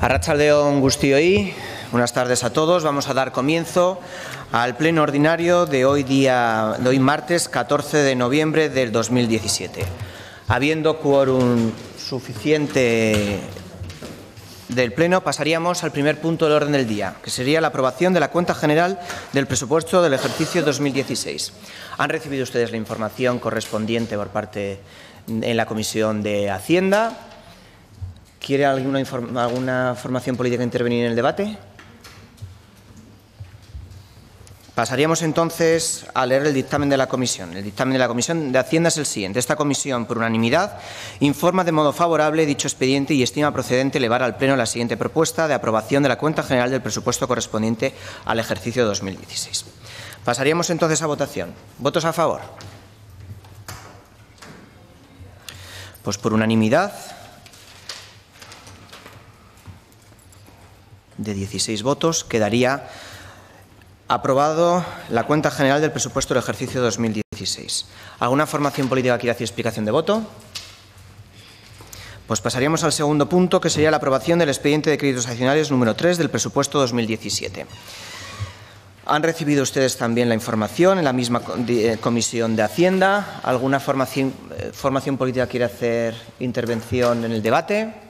Arratsaldeon guztioi, buenas tardes a todos. Vamos a dar comienzo al pleno ordinario de hoy martes 14 de noviembre del 2017. Habiendo quórum suficiente del pleno, pasaríamos al primer punto del orden del día, que sería la aprobación de la cuenta general del presupuesto del ejercicio 2016. Han recibido ustedes la información correspondiente por parte en la Comisión de Hacienda. ¿Quiere alguna formación política intervenir en el debate? Pasaríamos entonces a leer el dictamen de la Comisión. El dictamen de la Comisión de Hacienda es el siguiente. Esta Comisión, por unanimidad, informa de modo favorable dicho expediente y estima procedente elevar al Pleno la siguiente propuesta de aprobación de la cuenta general del presupuesto correspondiente al ejercicio 2016. Pasaríamos entonces a votación. ¿Votos a favor? Pues por unanimidad de 16 votos quedaría aprobado la cuenta general del presupuesto del ejercicio 2016. ¿Alguna formación política quiere hacer explicación de voto? Pues pasaríamos al segundo punto, que sería la aprobación del expediente de créditos adicionales número 3 del presupuesto 2017. Han recibido ustedes también la información en la misma Comisión de Hacienda. ¿Alguna formación política quiere hacer intervención en el debate?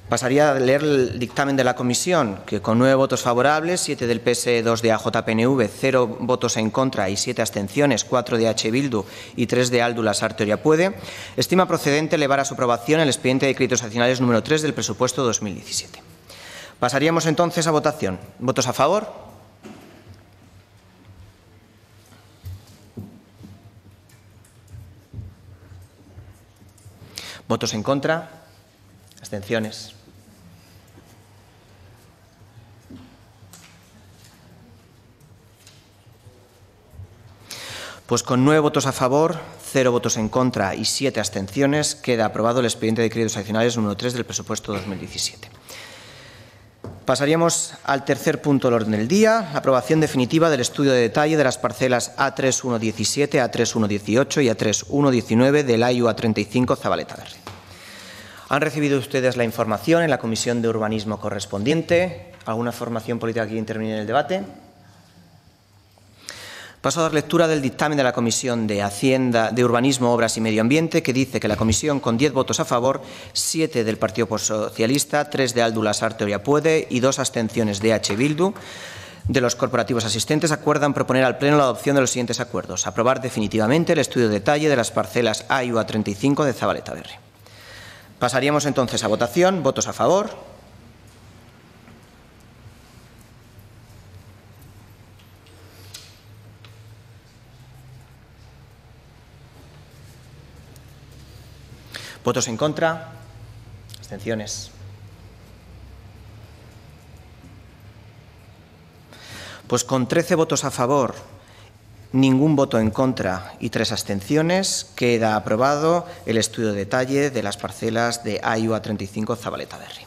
Pasaría a leer el dictamen de la Comisión, que con 9 votos favorables, 7 del PS, 2 de AJPNV, 0 votos en contra y 7 abstenciones, 4 de H. Bildu y 3 de Aldu Lasarte Oriapuede, estima procedente elevar a su aprobación el expediente de créditos adicionales número 3 del presupuesto 2017. Pasaríamos entonces a votación. ¿Votos a favor? ¿Votos en contra? ¿Abstenciones? Pues con 9 votos a favor, 0 votos en contra y 7 abstenciones, queda aprobado el expediente de créditos adicionales número 3 del presupuesto 2017. Pasaríamos al tercer punto del orden del día, la aprobación definitiva del estudio de detalle de las parcelas A3117, A3118 y A3119 del AIU A35 Zabaleta Verde. Han recibido ustedes la información en la Comisión de Urbanismo correspondiente. ¿Alguna formación política quiere intervenir en el debate? Paso a dar lectura del dictamen de la Comisión de Hacienda, de Urbanismo, Obras y Medio Ambiente, que dice que la Comisión, con 10 votos a favor, 7 del Partido Socialista, 3 de Aldu Lasarte Oriapuede y 2 abstenciones de H. Bildu, de los corporativos asistentes, acuerdan proponer al Pleno la adopción de los siguientes acuerdos. Aprobar definitivamente el estudio de detalle de las parcelas AIU A35 de Zabaleta Verde. Pasaríamos entonces a votación. ¿Votos a favor? ¿Votos en contra? ¿Abstenciones? Pues con 13 votos a favor, ningún voto en contra y 3 abstenciones, queda aprobado el estudio de detalle de las parcelas de AIU A35 Zabaleta Verde.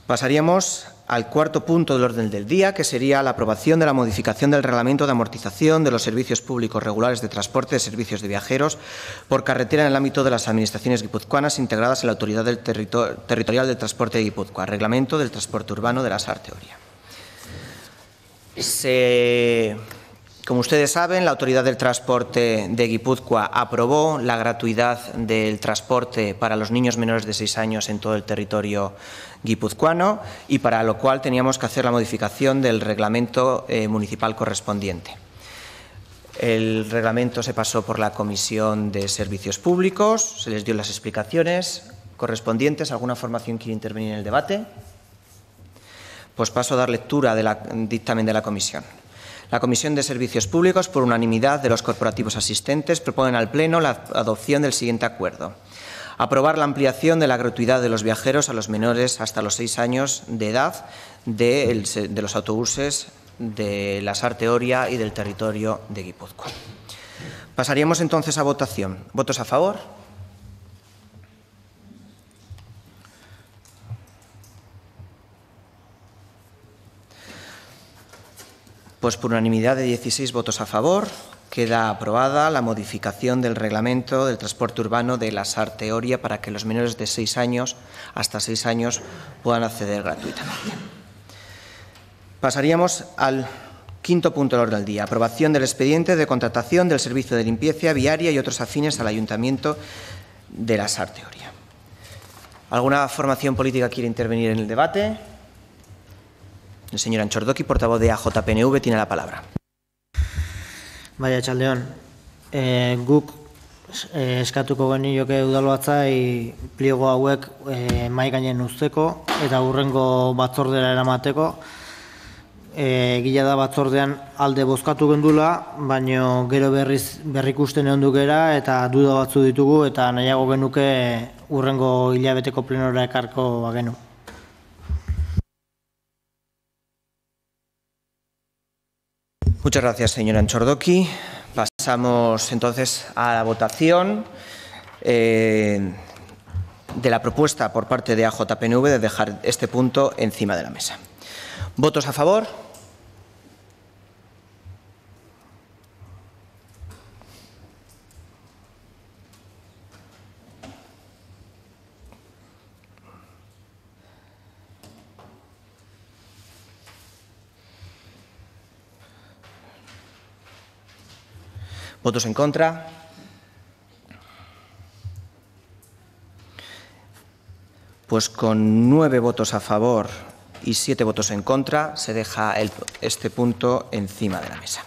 Pasaríamos al cuarto punto del orden del día, que sería la aprobación de la modificación del reglamento de amortización de los servicios públicos regulares de transporte de servicios de viajeros por carretera en el ámbito de las administraciones guipuzcoanas integradas en la Autoridad Territorial del Transporte de Guipúzcoa, Reglamento del Transporte Urbano de Lasarte Oria. Como ustedes saben, la Autoridad del Transporte de Guipúzcoa aprobó la gratuidad del transporte para los niños menores de 6 años en todo el territorio guipuzcoano y para lo cual teníamos que hacer la modificación del reglamento municipal correspondiente. El reglamento se pasó por la Comisión de Servicios Públicos, se les dio las explicaciones correspondientes. ¿Alguna formación quiere intervenir en el debate? Pues paso a dar lectura del dictamen de la Comisión. La Comisión de Servicios Públicos, por unanimidad de los corporativos asistentes, proponen al Pleno la adopción del siguiente acuerdo. Aprobar la ampliación de la gratuidad de los viajeros a los menores hasta los 6 años de edad de los autobuses de Lasarte Oria y del territorio de Guipúzcoa. Pasaríamos entonces a votación. ¿Votos a favor? Pues por unanimidad de 16 votos a favor, Queda aprobada la modificación del reglamento del transporte urbano de la Sarte-Oria para que los menores de 6 años, hasta 6 años, puedan acceder gratuitamente. Pasaríamos al quinto punto del orden del día. Aprobación del expediente de contratación del servicio de limpieza viaria y otros afines al Ayuntamiento de la Sarte-Oria. ¿Alguna formación política quiere intervenir en el debate? El señor Antxordoki, portavoz de AJPNV, tiene la palabra. Bai, atxaldeon, guk eskatuko genioke udalbatzai pliego hauek mahai gainen usteko eta hurrengo batzordera eramateko. Gila da batzordean alde bozkatu gendula, baino gero berrikusten egon dukera eta duda batzu ditugu eta nahiago genuke hurrengo hilabeteko plenora ekarko bagenu. Muchas gracias, señor Antxordoki. Pasamos entonces a la votación de la propuesta por parte de AJPNV de dejar este punto encima de la mesa. ¿Votos a favor? ¿Votos en contra? Pues con 9 votos a favor y 7 votos en contra se deja este punto encima de la mesa.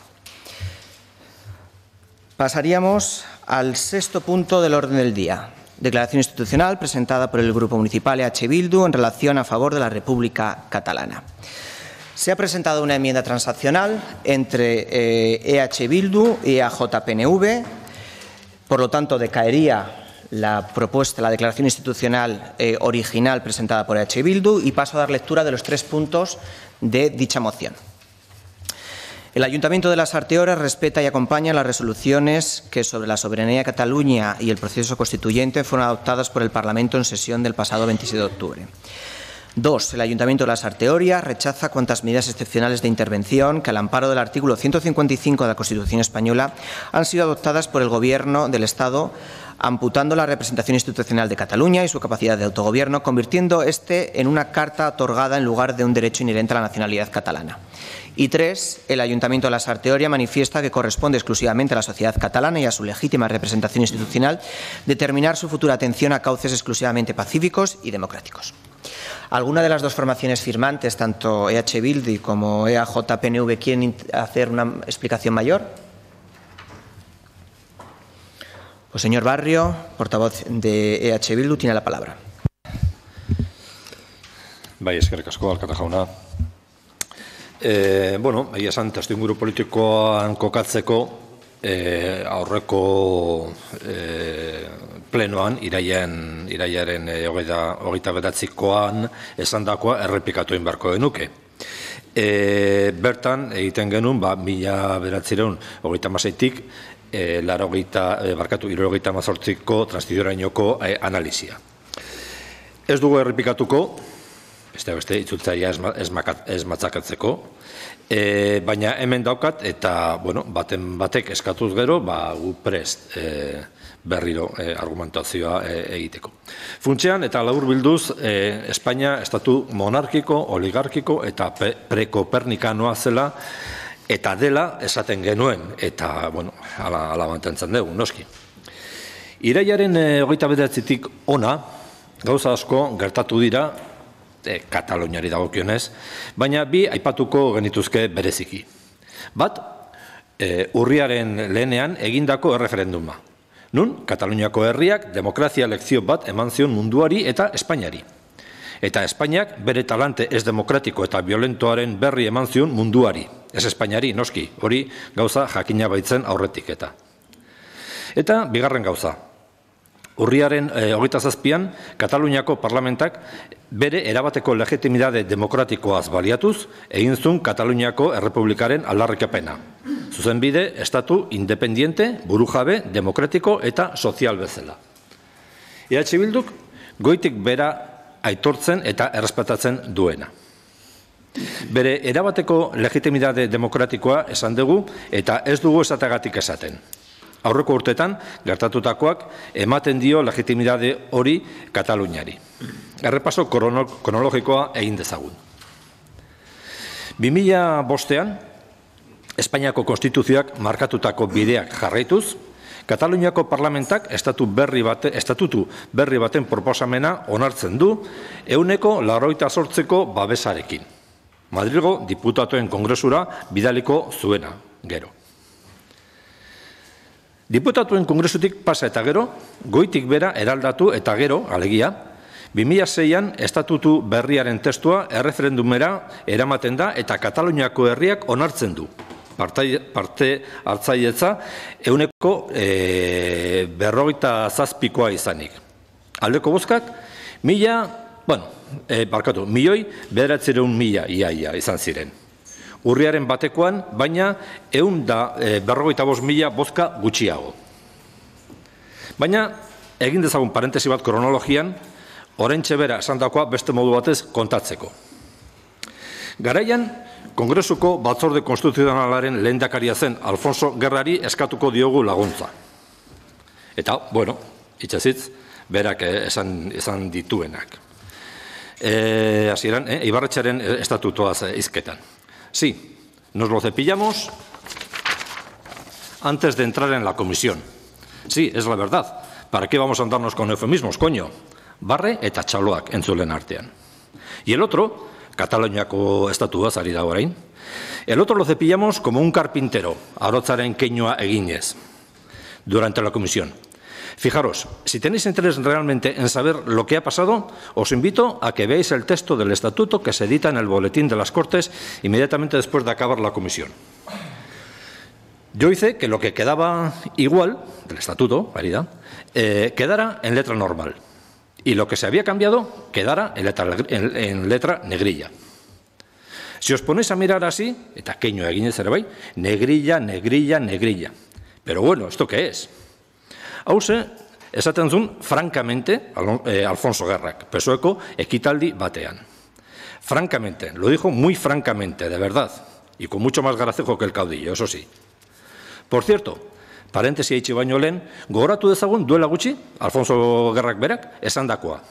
Pasaríamos al sexto punto del orden del día. Declaración institucional presentada por el Grupo Municipal EH Bildu en relación a favor de la República Catalana. Se ha presentado una enmienda transaccional entre EH Bildu y AJPNV, por lo tanto decaería la propuesta, la declaración institucional original presentada por EH Bildu y paso a dar lectura de los 3 puntos de dicha moción. El Ayuntamiento de la Sarte-Oria respeta y acompaña las resoluciones que sobre la soberanía de Cataluña y el proceso constituyente fueron adoptadas por el Parlamento en sesión del pasado 26 de octubre. 2. El Ayuntamiento de la Sarte-Oria rechaza cuantas medidas excepcionales de intervención que, al amparo del artículo 155 de la Constitución española, han sido adoptadas por el Gobierno del Estado, amputando la representación institucional de Cataluña y su capacidad de autogobierno, convirtiendo este en una carta otorgada en lugar de un derecho inherente a la nacionalidad catalana. Y 3. El Ayuntamiento de la Sarte-Oria manifiesta que corresponde exclusivamente a la sociedad catalana y a su legítima representación institucional determinar su futura atención a cauces exclusivamente pacíficos y democráticos. ¿Alguna de las dos formaciones firmantes, tanto EH Bildu como AJPNV, quieren hacer una explicación mayor? Pues señor Barrio, portavoz de EH Bildu, tiene la palabra. Bai, eskerrik asko, alkate jauna. Egia esan, testuinguru politikoan kokatzeko aurreko plenoan, irailaren 29koan esandako errepikatu egin beharko genuke. Bertan egiten genuen 1996tik 78ko transitziorainoko analizia. Ez dugu errepikatuko, beste itzultzailea ez matzakatzeko, baina hemen daukat eta batek eskatuz gero gu prest berriro argumentazioa egiteko. Funtsean eta labur bilduz, Espainia estatu monarkiko, oligarkiko eta prekopernikanoa zela eta dela esaten genuen, eta ala mantentzen dugu, noski. Irailaren 29tik ona, gauza asko gertatu dira, Kataluniari dagokionez, baina bi aipatuko genituzke bereziki. Bat, urriaren lehenean egindako erreferenduma. Nun, Kataluniako herriak demokrazia lekzio bat eman zion munduari eta Espainiari. Eta Espainiak bere talante ez demokratiko eta violentoaren berri eman zion munduari. Ez Espainiari, noski, hori gauza jakina baitzen aurretik eta. Eta bigarren gauza. Urriaren 27an, Kataluniako parlamentak bere erabateko legitimidade demokratikoaz baliatuz, egin zuen Kataluniako Errepublikaren aldarrikapena. Zuzenbide, estatu independiente, burujabe, demokratiko eta sozial bezala. EH Bilduk goitik bera aitortzen eta errespetatzen duena. Bere erabateko legitimidade demokratikoa esan dugu eta ez dugu esategatik esaten. Aurreko urtetan, gertatutakoak ematen dio legitimidade hori Kataluniari. Errepaso kronologikoa egin dezagun. 2005an, Espainiako Konstituzioak markatutako bideak jarraituz, Kataluniako parlamentak estatutu berri baten proposamena onartzen du 188ko babesarekin. Madrilgo diputatuen kongresura bidaliko zuena, gero. Diputatuen kongresutik pasa eta gero, goitik bera eraldatu eta gero, alegia, 2006an estatutu berriaren testua erreferendumera eramaten da eta Kataluniako herriak onartzen du. Parte hartzailetza 157koa izanik. Aldeko bozkak, 1.900.000 iaia izan ziren. Urriaren batekoan, baina 155.000 bozka gutxiago. Baina, egin dezagun parentesi bat kronologian, oraintxe bera esandakoa beste modu batez kontatzeko. Garaian, Kongresuko Batzorde Konstituzionalaren lehendakaria zen Alfonso Gerrari eskatuko diogu laguntza. Eta, bueno, itxasitz, berak esan dituenak. Hasieran, Ibarretxaren estatutoaz hizketan. Sí, nos lo cepillamos antes de entrar en la comisión. Sí, es la verdad. ¿Para qué vamos a andarnos con eufemismos, coño? Barre eta txaloak entzulen artean. Y el otro, Kataluniako estatuaz ari da orain, el otro lo cepillamos como un carpintero, arotzaren keinua eginez, durante la comisión. Fijaros, si tenéis interés realmente en saber lo que ha pasado, os invito a que veáis el texto del estatuto que se edita en el boletín de las Cortes inmediatamente después de acabar la comisión. Yo hice que lo que quedaba igual del estatuto, quedara en letra normal. Y lo que se había cambiado quedara en letra negrilla. Si os ponéis a mirar así, eta keino eginez ere bai, negrilla, negrilla, negrilla. Pero bueno, ¿esto qué es? Hauze, esaten zuen, francamente, Alfonso Gerrak, PSOEko ekitaldi batean. Francamente, lo dijo muy francamente, de verdad, y con mucho más gracejo que el caudillo, eso sí. Por cierto, paréntesis eitxe baino lehen, gogoratu dezagun duela gutxi, Alfonso Gerrak berak, esandakoa.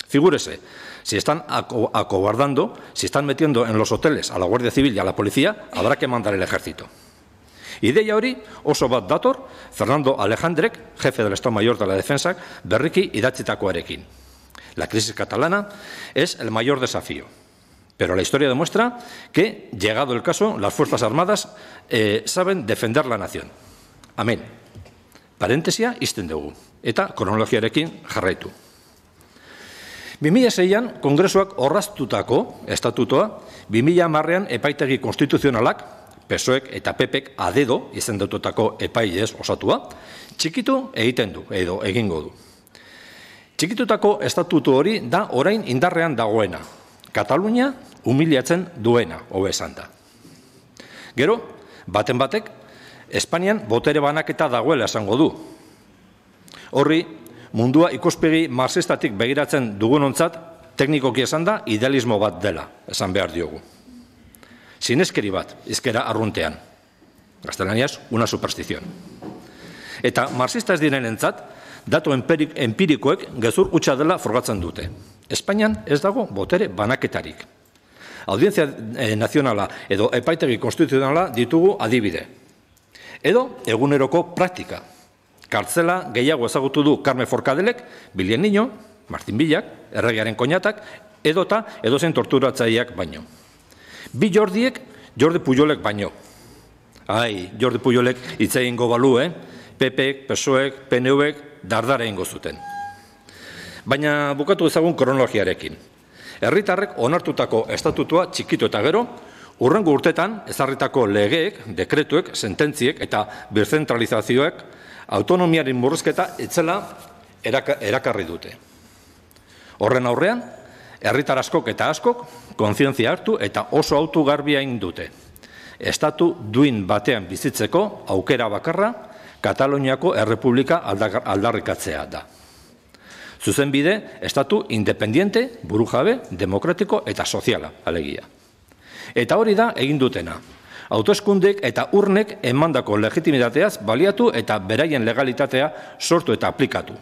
Figúrese, si están acobardando, si están metiendo en los hoteles a la Guardia Civil y a la policía, habrá que mandar el ejército. Ideia hori oso bat dator Fernando Alejandrek, jefe del Estado Mayor de la Defensa, berriki idatzitakoarekin. La crisis catalana es el mayor desafío. Pero la historia demuestra que, llegado el caso, las Fuerzas Armadas saben defender la nación. Amén. Parentesia izten dugu. Eta kronologiarekin jarraitu. 2006an Kongresuak orraztutako estatutoa 2010an epaitegi konstituzionalak, PSOEk eta PPek adedo izendutako epaiez osatua, txikitu egiten du, edo egingo du. Txikitutako estatutu hori da orain indarrean dagoena. Katalunia humiliatzen duena, hobe esan da. Gero, baten batek, Espainian botere banaketa dagoela esango du. Horri, mundua ikuspegi marxistatik begiratzen dugunontzat, teknikoki esan da, idealismo bat dela, esan behar diogu. Sineskeri bat, izkera arruntean. Gaztelaniaz, una superstición. Eta marxista ez direnentzat, datu empirikoek gezur hutsa dela frogatzen dute. Espainian ez dago botere banaketarik. Audientzia nazionala edo epaitegi konstituzionala ditugu adibide. Edo eguneroko praktika. Kartzela gehiago ezagutu du Carme Forcadelek, Bilien Niño, Martin Villak, erregearen koñatak, edota edozen torturatzaileak baino. Bi Jordiek, Jordi Pujolek baino. Ai, Jordi Pujolek hitz egingo balu, PPek, PSOEk, PNVek dardara egingo zuten. Baina bukatu ezagun kronologiarekin. Herritarrek onartutako estatutua txikitu eta gero, urrengo urtetan ezarritako legeek, dekretuek, sententziek eta birzentralizazioek autonomiaren murrizketa etzela erakarri dute. Horren aurrean, herritar askok eta askok kontzientzia hartu eta oso autu garbia egin dute. Estatu duin batean bizitzeko aukera bakarra Kataluniako Errepublika aldarrikatzea da. Zuzenbide, estatu independiente, burujabe, demokratiko eta soziala, alegia. Eta hori da egin dutena. Autoeskundek eta urnek emandako legitimitateaz baliatu eta beraien legalitatea sortu eta aplikatu.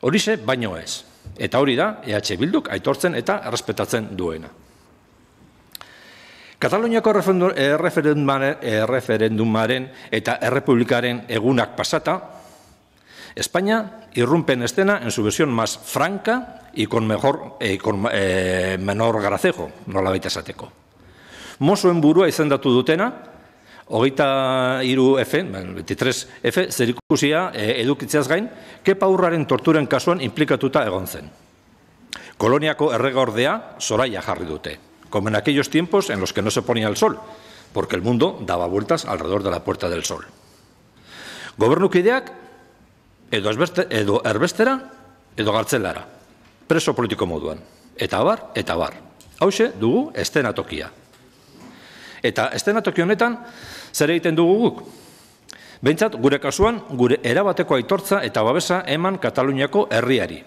Horixe baino ez. Eta hori da EH Bilduk aitortzen eta errespetatzen duena. Kataluniako erreferendumaren eta errepublikaren egunak pasata, España irrumpe en escena en su versión más franca y con menor gracejo, nolabait esateko. Mosoen burua izendatu dutena, 23F zerikusia edukitzeaz gain, Kepa Urraren torturen kasuan implikatuta egon zen. Koloniako erregaordea Soraya jarri dute, como en aquellos tiempos en los que no se ponía el sol, porque el mundo daba vueltas alrededor de la Puerta del Sol. Gobernukideak edo erbestera edo gartzelara, preso politiko moduan. Eta abar, eta abar. Hauxe dugu eszenatokia. Eta eszenatoki honetan, zer egiten dugu guk? Behintzat, gure kasuan, gure erabateko aitortza eta babesa eman Kataluniako herriari.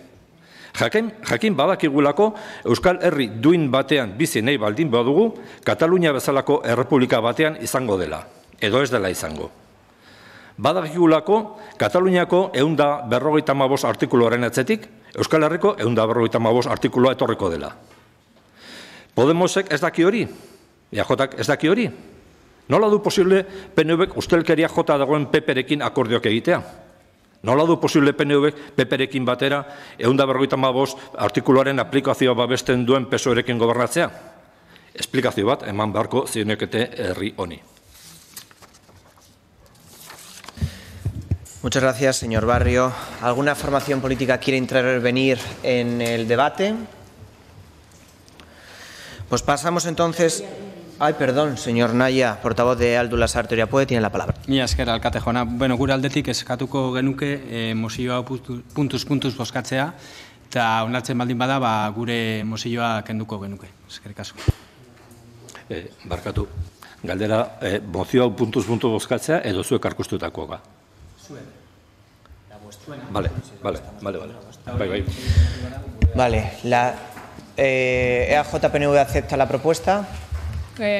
Jakin badakigulako Euskal Herri duin batean bizi nahi baldin badugu, Katalunia bezalako errepublika batean izango dela, edo ez dela izango. Badakigulako Kataluniako 155 artikuluaren atzetik, Euskal Herriko 155 artikulua etorriko dela. Podemosek ez daki hori? EAJak ez daki hori? Nola du posible PNVek ustelkeria jota dagoen PP-rekin akordioak egitea? Nola du posible PNVek PP-rekin batera 155 artikuluaren aplikazioa babesten duen PSOE-rekin gobernatzea? Esplikazio bat eman beharko zionekete herri honi. Muchas gracias, señor Barrio. ¿Alguna formación política quiere intervenir en el debate? Pues pasamos entonces... Ay, perdón, señor Naya, portavoz de Aldu Lasarte Oriapuede, tiene la palabra. Mila esker, alkate jona. Bueno, gure aldetik eskatuko genuke mozioa puntuz bozkatzea, eta onartzen baldin bada, gure mozioa kenduko genuke. Eskerrik asko. Barkatu, galdera, mozioa puntuz bozkatzea edo zuek arkustutakoa. Vale. Vale, la EAJ-PNV acepta la propuesta.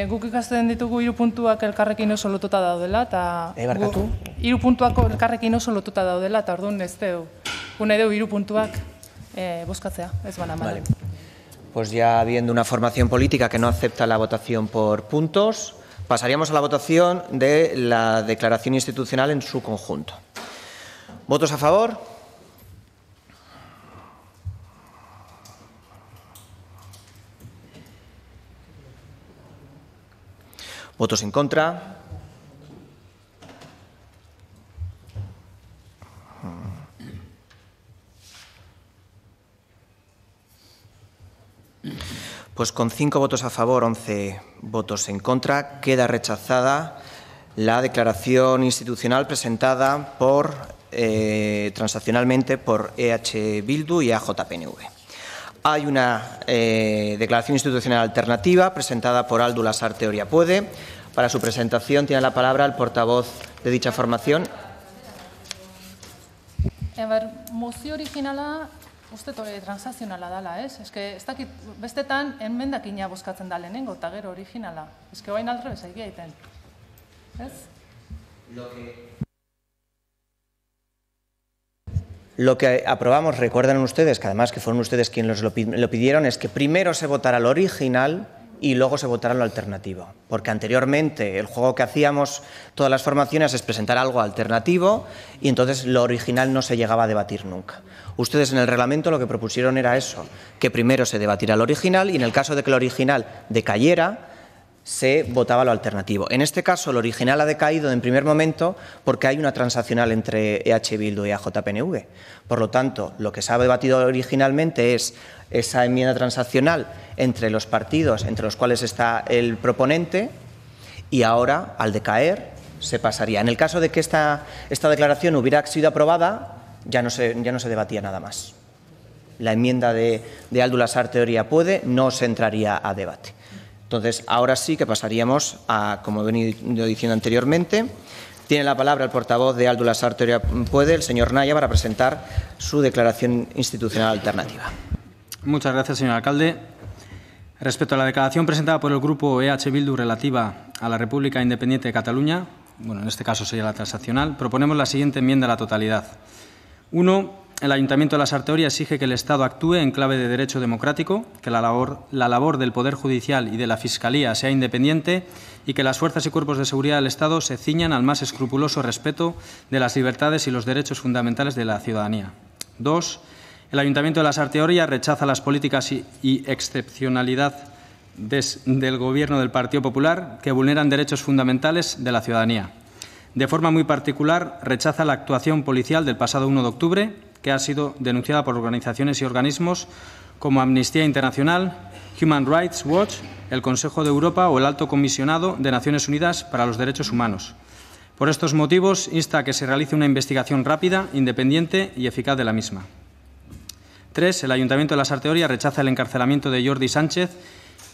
Guk ikasten ditugu 3 puntuak elkarrekin oso lotuta daudela, eta... Barkatu? 3 puntuak elkarrekin oso lotuta daudela, eta orduan ez dugu. Gune dugu 3 puntuak bozkatzea, ez bana mala. Pues ya habiendo una formación política que no acepta la votación por puntos, pasaríamos a la votación de la declaración institucional en su conjunto. ¿Votos a favor? ¿Votos en contra? Pues con 5 votos a favor, 11 votos en contra, queda rechazada la declaración institucional presentada transaccionalmente por EH Bildu y AJ-PNV. Hay una declaración institucional alternativa presentada por Aldu Lasarte Oriapuede. Para su presentación tiene la palabra el portavoz de dicha formación. Mozio originala uste transazionala dala, ez? Ez dakit, bestetan enmendakina bozkatzen da lehenengo, eta gero originala. Ez que oain aldrebez egia egiten. Ez? Lo que aprobamos, recuerdan ustedes, que además que fueron ustedes quienes lo pidieron, es que primero se votara lo original y luego se votara lo alternativo. Porque anteriormente el juego que hacíamos todas las formaciones es presentar algo alternativo y entonces lo original no se llegaba a debatir nunca. Ustedes en el reglamento lo que propusieron era eso, que primero se debatiera lo original y en el caso de que lo original decayera, se votaba lo alternativo. En este caso, lo original ha decaído en primer momento porque hay una transaccional entre EH Bildu y AJ-PNV. Por lo tanto, lo que se ha debatido originalmente es esa enmienda transaccional entre los partidos, entre los cuales está el proponente, y ahora, al decaer, se pasaría. En el caso de que esta declaración hubiera sido aprobada, ya no se debatía nada más. La enmienda de Aldu Lasarte Oriapuede no se entraría a debate. Entonces, ahora sí que pasaríamos a, como he venido diciendo anteriormente, tiene la palabra el portavoz de Aldu Lasarte Oriapuede, el señor Naya, para presentar su declaración institucional alternativa. Muchas gracias, señor alcalde. Respecto a la declaración presentada por el Grupo EH Bildu relativa a la República Independiente de Cataluña, bueno, en este caso sería la transaccional, proponemos la siguiente enmienda a la totalidad. 1. El Ayuntamiento de la Sarteoria exige que el Estado actúe en clave de derecho democrático, que la labor del Poder Judicial y de la Fiscalía sea independiente y que las fuerzas y cuerpos de seguridad del Estado se ciñan al más escrupuloso respeto de las libertades y los derechos fundamentales de la ciudadanía. 2. El Ayuntamiento de la Sarteoria rechaza las políticas y excepcionalidad del Gobierno del Partido Popular que vulneran derechos fundamentales de la ciudadanía. De forma muy particular, rechaza la actuación policial del pasado 1 de octubre, que ha sido denunciada por organizaciones y organismos como Amnistía Internacional, Human Rights Watch, el Consejo de Europa o el Alto Comisionado de Naciones Unidas para los Derechos Humanos. Por estos motivos, insta a que se realice una investigación rápida, independiente y eficaz de la misma. 3. El Ayuntamiento de la Sarteoria rechaza el encarcelamiento de Jordi Sánchez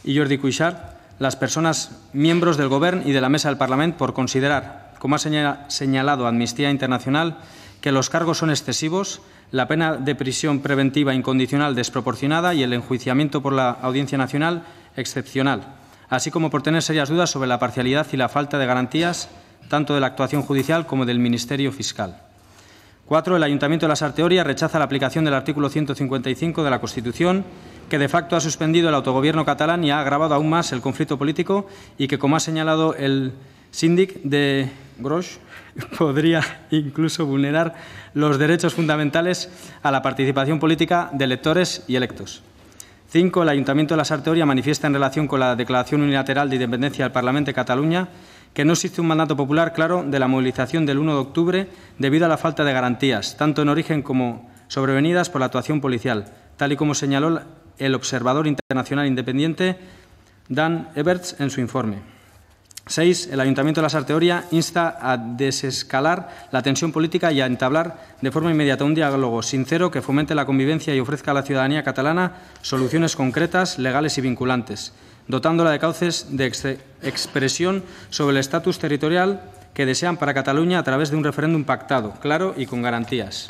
y Jordi Cuixart, las personas miembros del Gobierno y de la Mesa del Parlamento, por considerar, como ha señalado Amnistía Internacional, que los cargos son excesivos, la pena de prisión preventiva incondicional desproporcionada y el enjuiciamiento por la Audiencia Nacional excepcional, así como por tener serias dudas sobre la parcialidad y la falta de garantías tanto de la actuación judicial como del Ministerio Fiscal. 4. El Ayuntamiento de la Sarteoria rechaza la aplicación del artículo 155 de la Constitución, que de facto ha suspendido el autogobierno catalán y ha agravado aún más el conflicto político y que, como ha señalado el síndic de Groix, podría incluso vulnerar los derechos fundamentales a la participación política de electores y electos. 5. El Ayuntamiento de la Sarteoria manifiesta en relación con la declaración unilateral de independencia del Parlamento de Cataluña que no existe un mandato popular claro de la movilización del 1 de octubre debido a la falta de garantías, tanto en origen como sobrevenidas por la actuación policial, tal y como señaló el observador internacional independiente Dan Everts en su informe. 6. El Ayuntamiento de la Sarteoria insta a desescalar la tensión política y a entablar de forma inmediata un diálogo sincero que fomente la convivencia y ofrezca a la ciudadanía catalana soluciones concretas, legales y vinculantes, dotándola de cauces de expresión sobre el estatus territorial que desean para Cataluña a través de un referéndum pactado, claro y con garantías.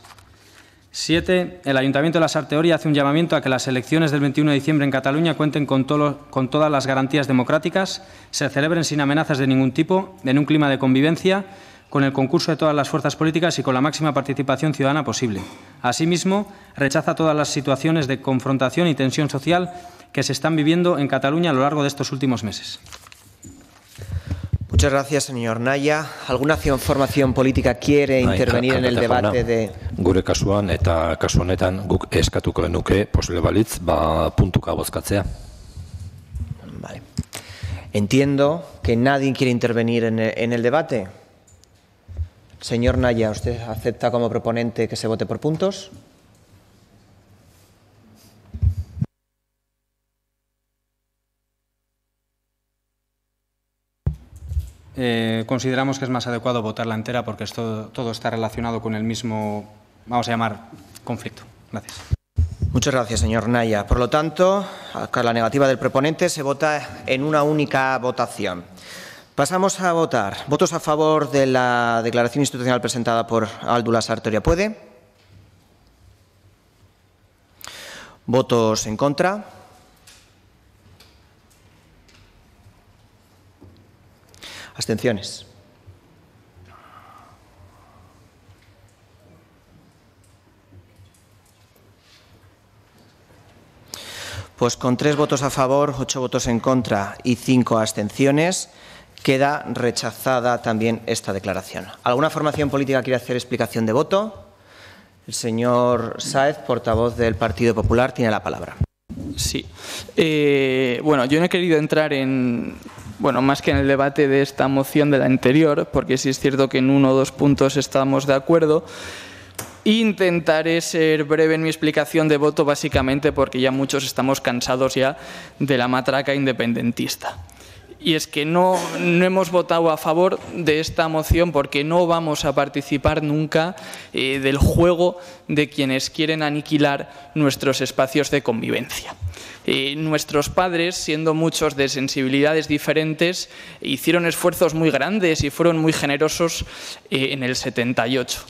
7. El Ayuntamiento de la Sarteoria hace un llamamiento a que las elecciones del 21 de diciembre en Cataluña cuenten con todas las garantías democráticas, se celebren sin amenazas de ningún tipo, en un clima de convivencia, con el concurso de todas las fuerzas políticas y con la máxima participación ciudadana posible. Asimismo, rechaza todas las situaciones de confrontación y tensión social que se están viviendo en Cataluña a lo largo de estos últimos meses. Muchas gracias, señor Naya. ¿Alguna formación política quiere intervenir en el debate de...? Gure kasuan eta kasu honetan guk eskatuko genuke posible balitz puntuka bozkatzea. Vale. Entiendo que nadie quiere intervenir en el debate. Señor Naya, ¿usted acepta como proponente que se vote por puntos? Consideramos que es más adecuado votarla entera porque todo está relacionado con el mismo, vamos a llamar, conflicto. Gracias. Muchas gracias, señor Naya. Por lo tanto, a la negativa del proponente se vota en una única votación. Pasamos a votar. ¿Votos a favor de la declaración institucional presentada por Aldula Sarteoria? ¿Puede? ¿Votos en contra? ¿Abstenciones? Pues con 3 votos a favor, 8 votos en contra y 5 abstenciones, queda rechazada también esta declaración. ¿Alguna formación política quiere hacer explicación de voto? El señor Sáez, portavoz del Partido Popular, tiene la palabra. Sí. Bueno, yo no he querido entrar en... Bueno, más que en el debate de esta moción de la anterior, porque sí es cierto que en 1 o 2 puntos estamos de acuerdo. Intentaré ser breve en mi explicación de voto, básicamente porque ya muchos estamos cansados ya de la matraca independentista. Y es que no hemos votado a favor de esta moción porque no vamos a participar nunca del juego de quienes quieren aniquilar nuestros espacios de convivencia. Nuestros padres, siendo muchos de sensibilidades diferentes, hicieron esfuerzos muy grandes y fueron muy generosos en el 78.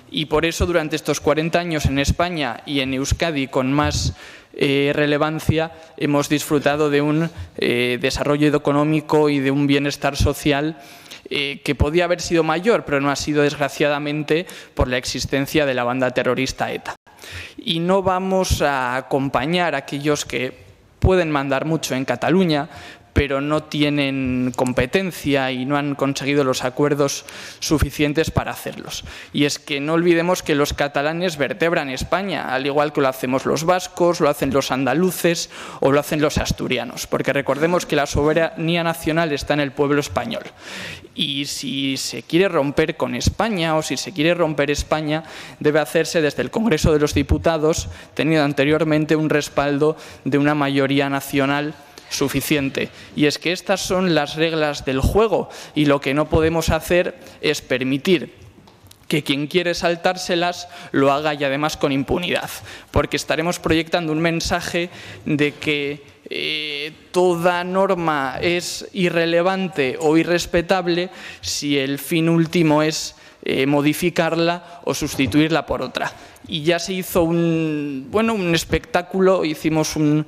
Y por eso durante estos 40 años en España y en Euskadi con más relevancia hemos disfrutado de un desarrollo económico y de un bienestar social que podía haber sido mayor, pero no ha sido desgraciadamente por la existencia de la banda terrorista ETA. Y no vamos a acompañar a aquellos que pueden mandar mucho en Cataluña, pero no tienen competencia y no han conseguido los acuerdos suficientes para hacerlos. Y es que no olvidemos que los catalanes vertebran España, al igual que lo hacemos los vascos, lo hacen los andaluces o lo hacen los asturianos, porque recordemos que la soberanía nacional está en el pueblo español. Y si se quiere romper con España o si se quiere romper España, debe hacerse desde el Congreso de los Diputados, teniendo anteriormente un respaldo de una mayoría nacional suficiente. Y es que estas son las reglas del juego y lo que no podemos hacer es permitir que quien quiere saltárselas lo haga y además con impunidad, porque estaremos proyectando un mensaje de que toda norma es irrelevante o irrespetable si el fin último es modificarla o sustituirla por otra. Y ya se hizo un espectáculo, hicimos un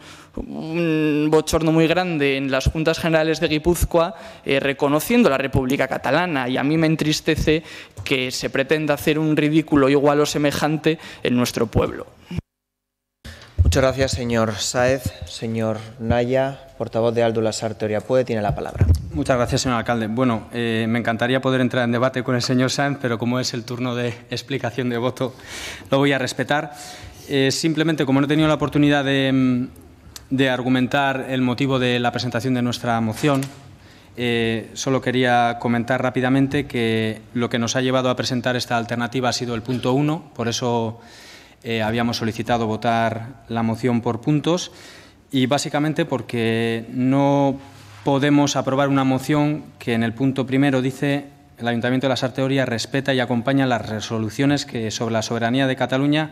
bochorno muy grande en las Juntas Generales de Guipúzcoa reconociendo la República Catalana, y a mí me entristece que se pretenda hacer un ridículo igual o semejante en nuestro pueblo. Muchas gracias, señor Sáez. Señor Naya, portavoz de Aldu Lasarte Oriapue, tiene la palabra. Muchas gracias, señor alcalde. Bueno, me encantaría poder entrar en debate con el señor Sáenz, pero como es el turno de explicación de voto, lo voy a respetar. Simplemente, como no he tenido la oportunidad de argumentar el motivo de la presentación de nuestra moción, solo quería comentar rápidamente que lo que nos ha llevado a presentar esta alternativa ha sido el punto 1, por eso habíamos solicitado votar la moción por puntos, y básicamente porque no podemos aprobar una moción que en el punto primero dice: el Ayuntamiento de Lasarte Oria respeta y acompaña las resoluciones que sobre la soberanía de Cataluña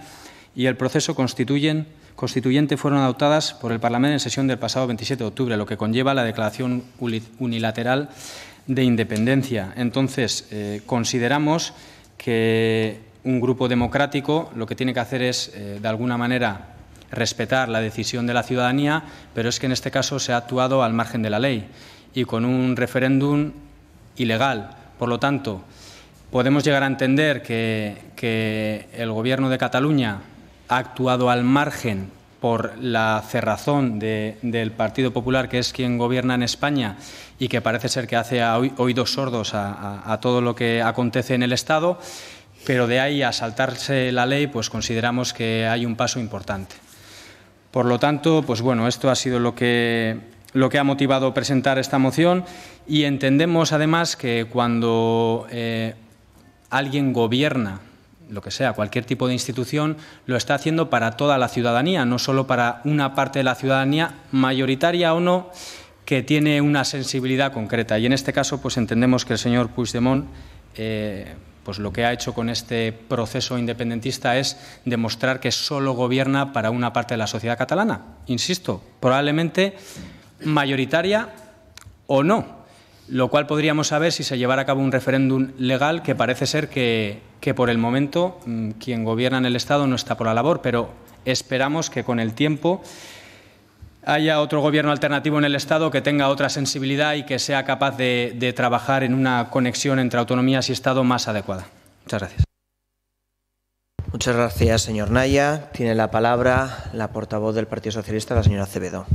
y el proceso constituyente fueron adoptadas por el Parlamento en sesión del pasado 27 de octubre, lo que conlleva la declaración unilateral de independencia. Entonces, consideramos que un grupo democrático lo que tiene que hacer es, de alguna manera, respetar la decisión de la ciudadanía, pero es que en este caso se ha actuado al margen de la ley y con un referéndum ilegal. Por lo tanto, podemos llegar a entender que el Gobierno de Cataluña ha actuado al margen por la cerrazón del Partido Popular, que es quien gobierna en España y que parece ser que hace oídos sordos a todo lo que acontece en el Estado, pero de ahí a saltarse la ley, pues consideramos que hay un paso importante. Por lo tanto, pues bueno, esto ha sido lo que ha motivado presentar esta moción, y entendemos además que cuando alguien gobierna, lo que sea, cualquier tipo de institución, lo está haciendo para toda la ciudadanía, no solo para una parte de la ciudadanía, mayoritaria o no, que tiene una sensibilidad concreta. Y en este caso, pues entendemos que el señor Puigdemont pues lo que ha hecho con este proceso independentista es demostrar que solo gobierna para una parte de la sociedad catalana. Insisto, probablemente mayoritaria o no, lo cual podríamos saber si se llevara a cabo un referéndum legal, que parece ser que por el momento quien gobierna en el Estado no está por la labor, pero esperamos que con el tiempo haya otro gobierno alternativo en el Estado que tenga otra sensibilidad y que sea capaz de trabajar en una conexión entre autonomías y Estado más adecuada. Muchas gracias. Muchas gracias, señor Naya. Tiene la palabra la portavoz del Partido Socialista, la señora Acevedo.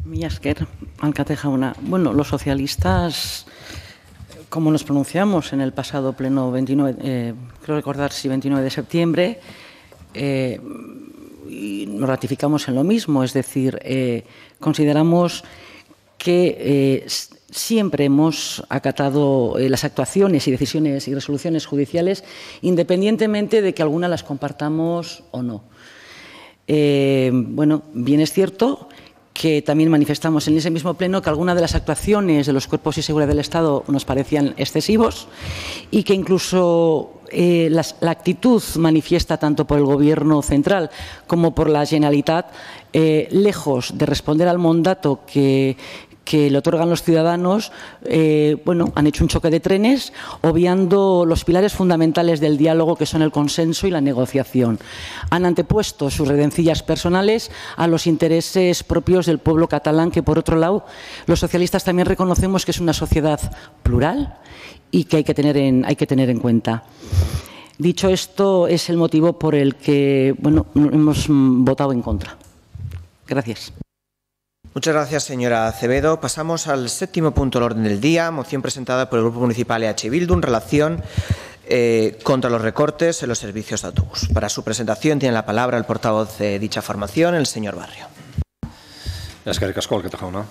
Mila esker, alkate jauna. Bueno, los socialistas, como nos pronunciamos en el pasado pleno 29, creo recordar si 29 de septiembre, y nos ratificamos en lo mismo, es decir, consideramos que siempre hemos acatado las actuaciones y decisiones y resoluciones judiciales, independientemente de que algunas las compartamos o no. Bueno, bien es cierto que también manifestamos en ese mismo pleno que algunas de las actuaciones de los cuerpos y seguridad del Estado nos parecían excesivos y que incluso la actitud manifiesta tanto por el Gobierno central como por la Generalitat, lejos de responder al mandato que que le otorgan los ciudadanos, han hecho un choque de trenes, obviando los pilares fundamentales del diálogo, que son el consenso y la negociación. Han antepuesto sus redencillas personales a los intereses propios del pueblo catalán, que, por otro lado, los socialistas también reconocemos que es una sociedad plural y que hay que tener en cuenta. Dicho esto, es el motivo por el que hemos votado en contra. Gracias. Muchas gracias, señora Acevedo. Pasamos al 7º punto del orden del día, moción presentada por el Grupo Municipal EH Bildu en relación contra los recortes en los servicios de autobús. Para su presentación tiene la palabra el portavoz de dicha formación, el señor Barrio. Eskerrik asko, alkate jauna.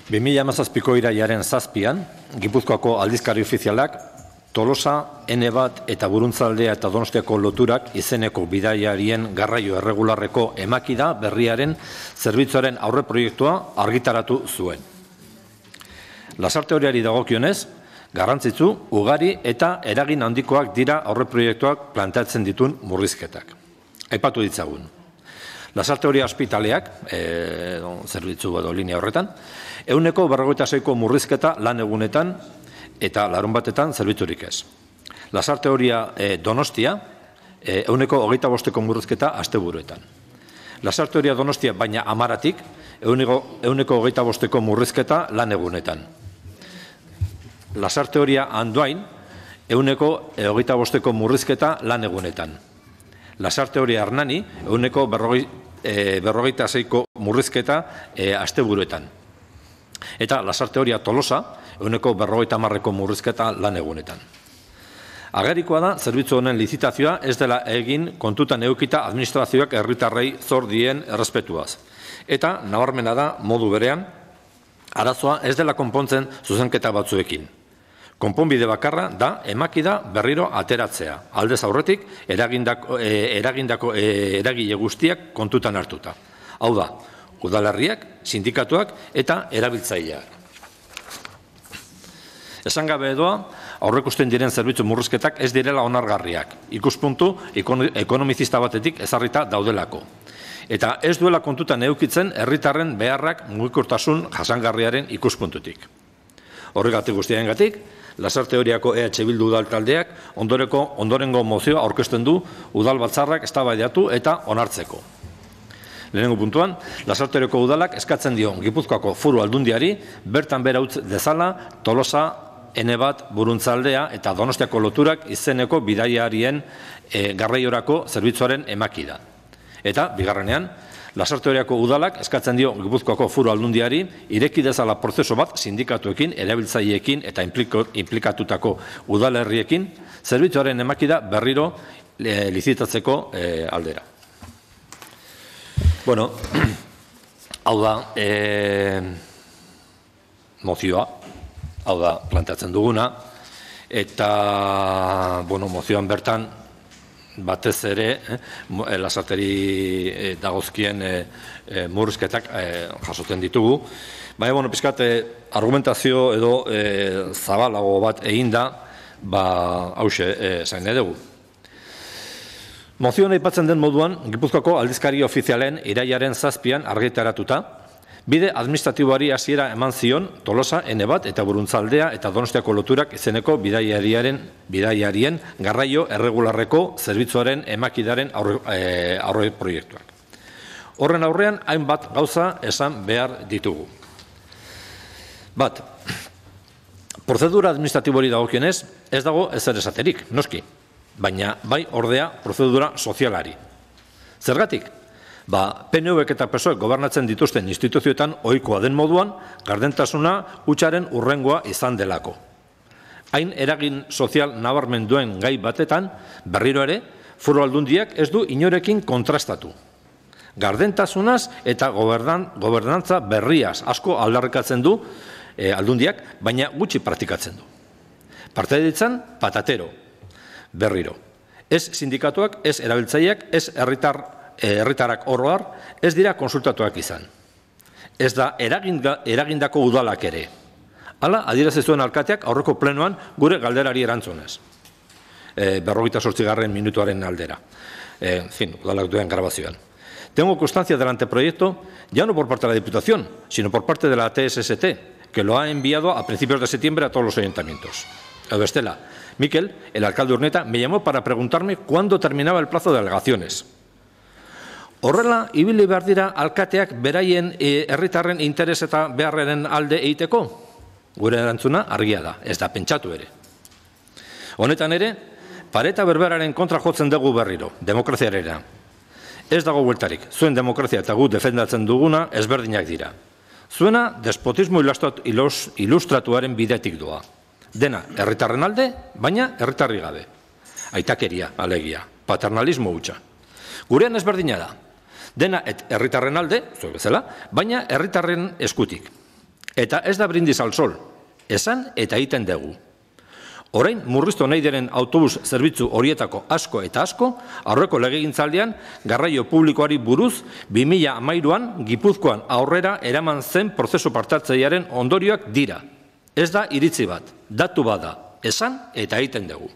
2017ko irailaren 7an, Gipuzkoako aldizkari ofizialak Tolosa, N1 eta Buruntzaldea eta Donostiako loturak izeneko bidaiarien garraio erregularreko emakida berriaren zerbitzuaren aurreproiektua argitaratu zuen. Lasarte horiari dagokionez, garrantzitsu, ugari eta eragin handikoak dira aurreproiektuak planteatzen ditun murrizketak. Aipatu ditzagun. Lasarte hori ospitaleak, zerbitzu edo linea horretan, 156ko murrizketa lan egunetan eta larunbatetan zerbitzurik ez. Lasarte horia Donostia, 125ko murrizketa asteburuetan. Lasarte horia Donostia baina 10tik, 125ko murrizketa lan egunetan. Lasarte horia Andoain, 125ko murrizketa lan egunetan. Lasarte horia Hernani, 156ko murrizketa asteburuetan. Eta Lasarte horia Tolosa, 150ko murrizketa lan egunetan. Agerikoa da, zerbitzu honen lizitazioa ez dela egin kontutan edukita administrazioak herritarrei zor dien errespetuaz. Eta, nabarmena da, modu berean, arazoa ez dela konpontzen zuzenketa batzuekin. Konponbide bakarra da emakida berriro ateratzea, aldez aurretik eragile guztiak kontutan hartuta. Hau da, udalerriak, sindikatuak eta erabiltzaileak. Esan gabe edoa, aurrekusten diren zerbitzu murrizketak ez direla onargarriak, ikuspuntu ekonomizista batetik ezarrita daudelako. Eta ez duela kontutan edukitzen herritarren beharrak mugikortasun jasangarriaren ikuspuntutik. Horregatik guztiarengatik, Lasarte horiako EH Bildu udal taldeak ondorengo mozioa aurkezten du udal batzarrak eztabaidatu eta onartzeko. Lehenengo puntuan, Lasarte horiako udalak eskatzen dio Gipuzkoako Foru Aldundiari bertan bera utz dezala Tolosa, N1, Buruntzaldea eta Donostiako loturak izeneko bidaiarien garraiorako zerbitzuaren emakida. Eta, bigarrenean, Lasarte horiako udalak eskatzen dio Gipuzkoako Foru Aldundiari ireki dezala prozesu bat sindikatuekin, erabiltzaileekin eta implikatutako udalerriekin zerbitzuaren emakida berriro lizitatzeko aldera. Bueno, hau da mozioa, hau da planteatzen duguna, eta mozioan bertan batez ere Lasarteri dagozkien murrizketak jasotzen ditugu. Baina, pixkat, argumentazio edo zabalago bat egin da, hause zain edugu. Mozioan aipatzen den moduan, Gipuzkoako aldizkari ofizialen irailaren 7an argitaratuta, bide administratiboari hasiera eman zion Tolosa, N1 eta Buruntzaldea eta Donostiako loturak izeneko bidaiarien garraio erregularreko zerbitzuaren emakidaren aurre proiektuak. Horren aurrean, hainbat gauza esan behar ditugu. Bat, prozedura administratibori dagokionez, ez dago ezer esaterik, noski, baina bai ordea prozedura sozialari. Zergatik? PNVk eta PSOek gobernatzen dituzten instituzioetan ohikoa den moduan, gardentasuna hutsaren hurrengoa izan delako. Hain eragin sozial nabarmen duen gai batetan, berriro ere, Foru Aldundiak ez du inorekin kontrastatu. Gardentasunaz eta gobernantza berriaz asko aldarrikatzen du Aldundiak, baina gutxi praktikatzen du. Partaiditzan, patatero, berriro. Ez sindikatuak, ez erabiltzaileak, ez herritarrak oroar, ez dira konsultatuak izan. Ez da eragindako udalak ere. Hala, adierazi zuen alkateak aurreko plenoan gure galderari erantzunez. 28. minutuaren aldera. Udalak duen grabazioan. Tengo constancia del anteproyecto, ya no por parte de la Diputación, sino por parte de la TSST, que lo ha enviado a principios de septiembre a todos los ayuntamientos. Bestela, Miquel, el alcalde de Urnieta, me llamó para preguntarme cuándo terminaba el plazo de alegaciones. Horrela, ibili behar dira alkateak beraien herritarren interes eta beharren alde egiteko? Gure erantzuna argia da, ez da pentsatu ere. Honetan ere, pareta berberaren kontra jotzen dugu berriro, demokraziarera. Ez dago bueltarik, zuen demokrazia eta gu defendatzen duguna ezberdinak dira. Zuena, despotismo ilustratuaren bidetik doa. Dena, herritarren alde, baina herritarri gabe. Aitakeria, alegia, paternalismo hutsa. Gurean ezberdina da. Dena herritarren alde, zuek bezala, baina herritarren eskutik. Eta ez da brindis al sol, esan eta egiten dugu. Orain, murriztu nahi diren autobus zerbitzu horietako asko eta asko, aurreko legegintzaldian garraio publikoari buruz 2013an Gipuzkoan aurrera eraman zen prozesu partartzailearen ondorioak dira. Ez da iritzi bat, datu bada, esan eta egiten dugu.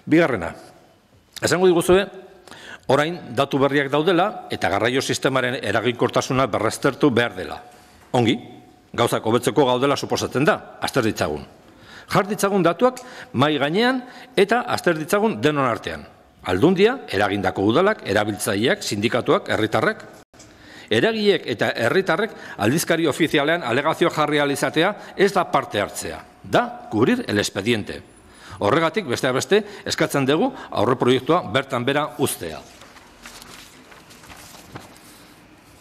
Bigarrena, esango diguzue, orain datu berriak daudela eta garraio sistemaren eraginkortasuna berraztertu behar dela. Ongi, gauzak hobetzeko gaudela suposatzen da, azter ditzagun. Jar ditzagun datuak mai gainean eta azter ditzagun denon artean. Aldundia, eragindako udalak, erabiltzaileak, sindikatuak, herritarrek. Eragileek eta herritarrek aldizkari ofizialean alegazio jarri ahal izatea ez da parte hartzea. Da, cubrir el expediente. Horregatik, besteak beste, eskatzen dugu aurreproiektua bertan bera uztea.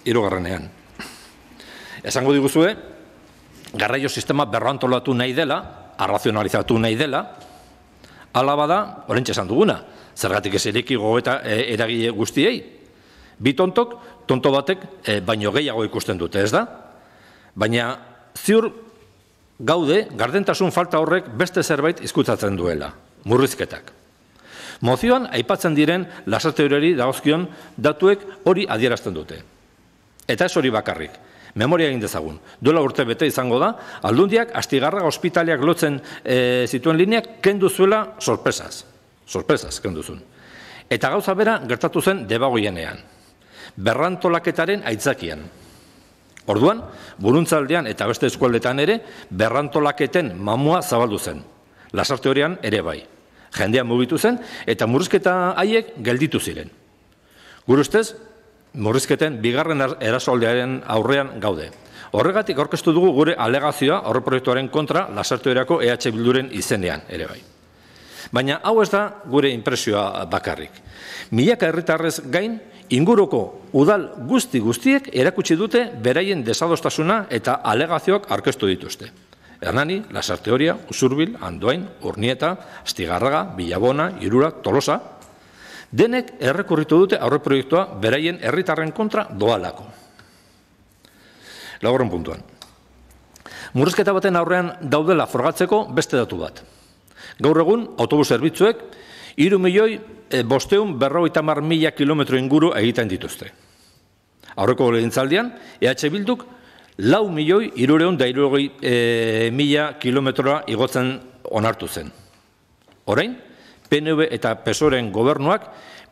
Hirugarrenean. Esango diguzue, garraio sistema berrantolatu nahi dela, arrazionalizatu nahi dela, hala bada, orentxe esan duguna, zergatik ez ireki gogoeta eragile guztiei. Bi tontok, tonto batek baino gehiago ikusten dute, ez da? Baina ziur gaude, gardentasun falta horrek beste zerbait izkutsatzen duela, murrizketak. Mozioan aipatzen diren lasarte-horari dagozkion datuek hori adierazten dute. Eta ez hori bakarrik. Memoria egin dezagun. Duela urte bete izango da, Aldundiak Astigarraga ospitaleak lotzen zituen lineak kendu zuela sorpresaz. Sorpresaz kendu zuen. Eta gauza bera gertatu zen Debagoienean. Berrantolaketaren aitzakian. Orduan, Buruntzaldean eta beste eskualdetan ere, berrantolaketen mamua zabaldu zen. Lasarte horian ere bai. Jendean mugitu zen eta murrizketa haiek gelditu ziren. Gure ustez, murrizketen bigarren erasoldearen aurrean gaude. Horregatik aurkeztu dugu gure alegazioa aurreproiektuaren kontra Lasarteorako EH Bilduren izenean ere bai. Baina hau ez da gure inpresioa bakarrik. Milaka herritarrez gain, inguruko udal guztiek erakutsi dute beraien desadostasuna eta alegazioak aurkeztu dituzte. Hernani, Lasarteoria, Usurbil, Andoain, Urnieta, Astigarraga, Bilabona, Irura, Tolosa, denek errekurritu dute aurreproiektua beraien herritarren kontra doalako. Laugarren puntuan. Murrizketa baten aurrean daudela frogatzeko beste datu bat. Gaur egun, autobus zerbitzuek 3.550.000 kilometro inguru egiten dituzte. Aurreko legegintzaldian, EH Bilduk 4.360.000 kilometroa igotzen onartu zen. Orain, PNV eta PSOEren gobernuak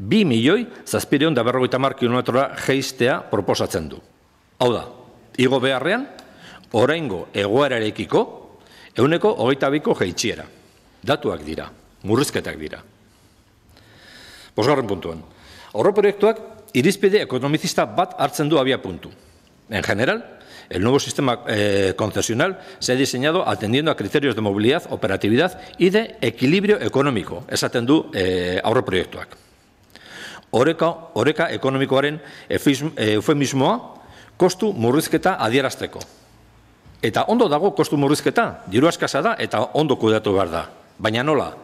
2.750.000 kilometroa jeistea proposatzen du. Hau da, igo beharrean, oraingo egoerarekiko 22% jeitsiera. Datuak dira, murrizketak dira. Bosgarren puntuan. Aurreproiektuak irizpide ekonomizista bat hartzen du abia puntu. En general, el nuevo sistema concesional se ha diseñado atendiendo a criterios de movilidad, operatividad y de equilibrio económico, esaten du aurreproiektuak. Oreka ekonomikoaren eufemismoa kostu murrizketa adierazteko. Eta ondo dago kostu murrizketa, diru askasa da eta ondo kudeatu behar da. Baina nola?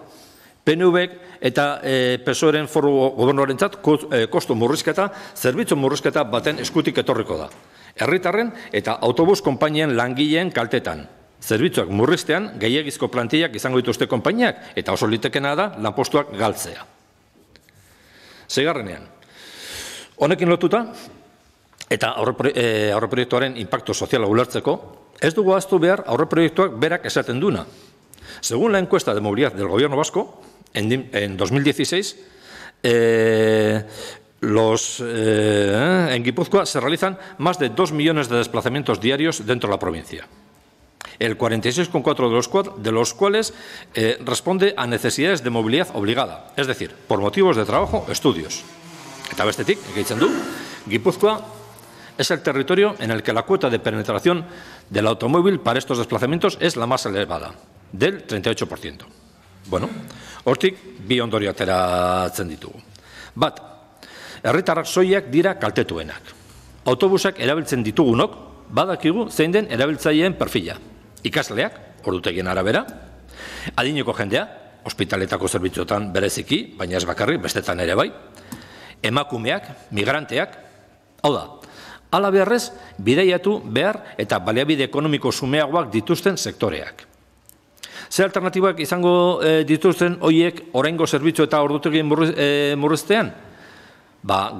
PNVek eta PSOEren foru gobernuarentzat kostu murrizketa, zerbitzu murrizketa baten eskutik etorriko da. Herritarren eta autobus konpainien langileen kaltetan. Zerbitzuak murriztean gehiegizko plantillak izango dituzte konpainiak eta oso litekena da lanpostuak galtzea. Seigarrenean. Honekin lotuta eta aurreproiektuaren inpaktu soziala ulertzeko, ez dugu ahaztu behar aurreproiektuak berak esaten duna. Según la encuesta de movilidad del Gobierno vasco, en 2016, En Guipúzcoa se realizan más de 2 millones de desplazamientos diarios dentro de la provincia. El 46,4 de los cuales responde a necesidades de movilidad obligada, es decir, por motivos de trabajo o estudios. Eta bestetik, egiten du, Guipúzcoa es el territorio en el que la cuota de penetración del automóvil para estos desplazamientos es la más elevada, del 38%. Bueno, hortik bi ondorio ateratzen ditugu. Bat, herritarrak soilak dira kaltetuenak. Autobusak erabiltzen ditugunok, badakigu zein den erabiltzaileen perfila. Ikasleak, ordutegien arabera, adineko jendea, ospitaletako zerbitzuetan bereziki, baina ez bakarrik, bestetan ere bai, emakumeak, migranteak, hau da, hala beharrez, bidaiatu behar eta baliabide ekonomiko sumeagoak dituzten sektoreak. Ze alternatibak izango dituzten hoiek oraingo zerbitzu eta ordutegien murriztean?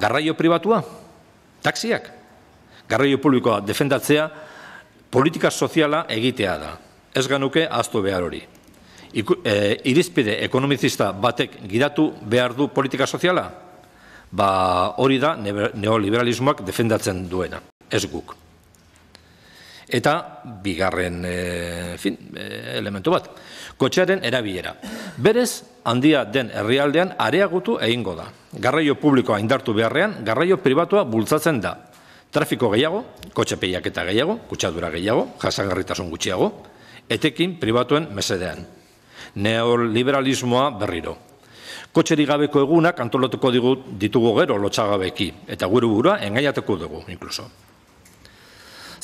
Garraio pribatua, taxiak, garraio publikoa defendatzea, politika soziala egitea da. Ez ganuke ahaztu behar hori. Irizpide ekonomizista batek gidatu behar du politika soziala? Hori da neoliberalismoak defendatzen duena, ez guk. Eta bigarren elementu bat, kotxearen erabilera. Berez, handia den herrialdean areagotu egingo da. Garraio publikoa indartu beharrean, garraio pribatua bultzatzen da. Trafiko gehiago, kotxe peiaketa gehiago, kutsadura gehiago, jasangarritasun gutxiago, etekin pribatuen mesedean. Neoliberalismoa berriro. Kotxerik gabeko egunak antolatuko ditugu gero lotxagabeki, eta gure burua engaiatuko dugu, inkluso.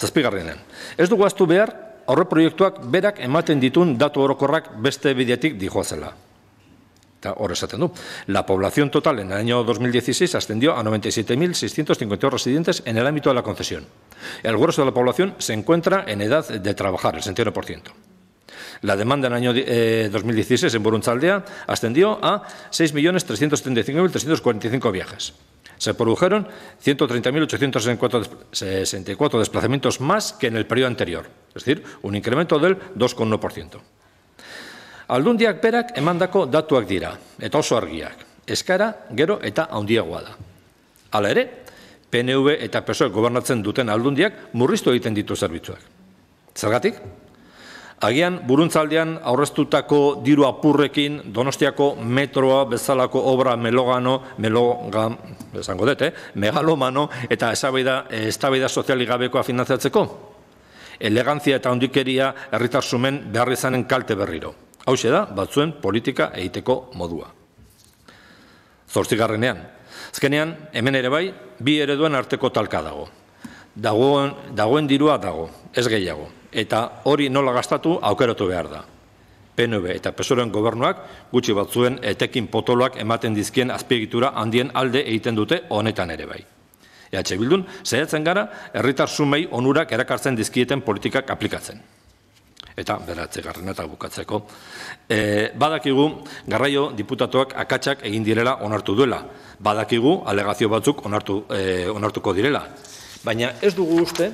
Zazpigarrenean. Ez dugu ahaztu behar, aurre proiektuak berak ematen ditun datu orokorrak beste bidetik dijoazela. Eta hor esaten du. La población total en el año 2016 ascendió a 97.652 residentes en el ámbito de la concesión. El grueso de la población se encuentra en edad de trabajar, el 61%. La demanda en el año 2016 en Buruntzaldea ascendió a 6.375.345 viajes. Se produjeron 130.864 desplazamientos más que en el periodo anterior, es decir, un incremento del 2,1%. Aldundiak berak emandako datuak dira, eta oso argiak, eskara, gero eta handiagoa da. Hala ere, PNV eta PSOE gobernatzen duten aldundiak murriztu egiten ditu zerbitzuak. Zergatik? Agian, Buruntzaldean aurreztutako diru apurrekin Donostiako metroa bezalako obra megalomano eta eztabaida sozialik gabekoa finantzatzeko? Elegantzia eta handikeria herritar sumen behar izanen kalte berriro. Hauxe da, batzuen politika egiteko modua. 8. Azkenean, hemen ere bai, bi ereduen arteko talka dago. Dagoen dirua dago, ez gehiago. Eta hori nola gastatu aukeratu behar da. PNV eta PSOEren gobernuak gutxi batzuen etekin potoloak ematen dizkien azpiegitura handien alde egiten dute honetan ere bai. EH Bildun, saiatzen gara, herritar sumei onurak erakartzen dizkieten politikak aplikatzen. Eta, beratzegarren eta bukatzeko, badakigu garraio diputatuak akatsak egin direla onartu duela. Badakigu alegazio batzuk onartuko direla. Baina ez dugu uste,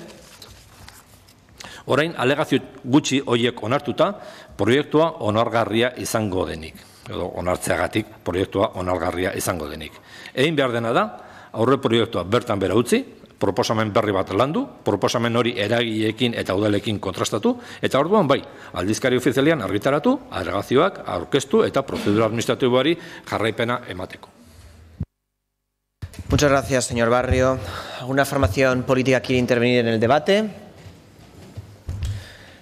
orain alegazio gutxi horiek onartuta, proiektua onargarria izango denik. Edo onartzeagatik proiektua onargarria izango denik. Egin behar dena da, aurre proiektua bertan bera utzi, proposamen berri bat landu, proposamen hori eragileekin eta udalekin kontrastatu, eta orduan bai, aldizkari ofizialian argitaratu, alegazioak aurkeztu eta prozedura administratiboari jarraipena emateko. Muchas gracias, señor Barrio. ¿Alguna formación política quiere intervenir en el debate?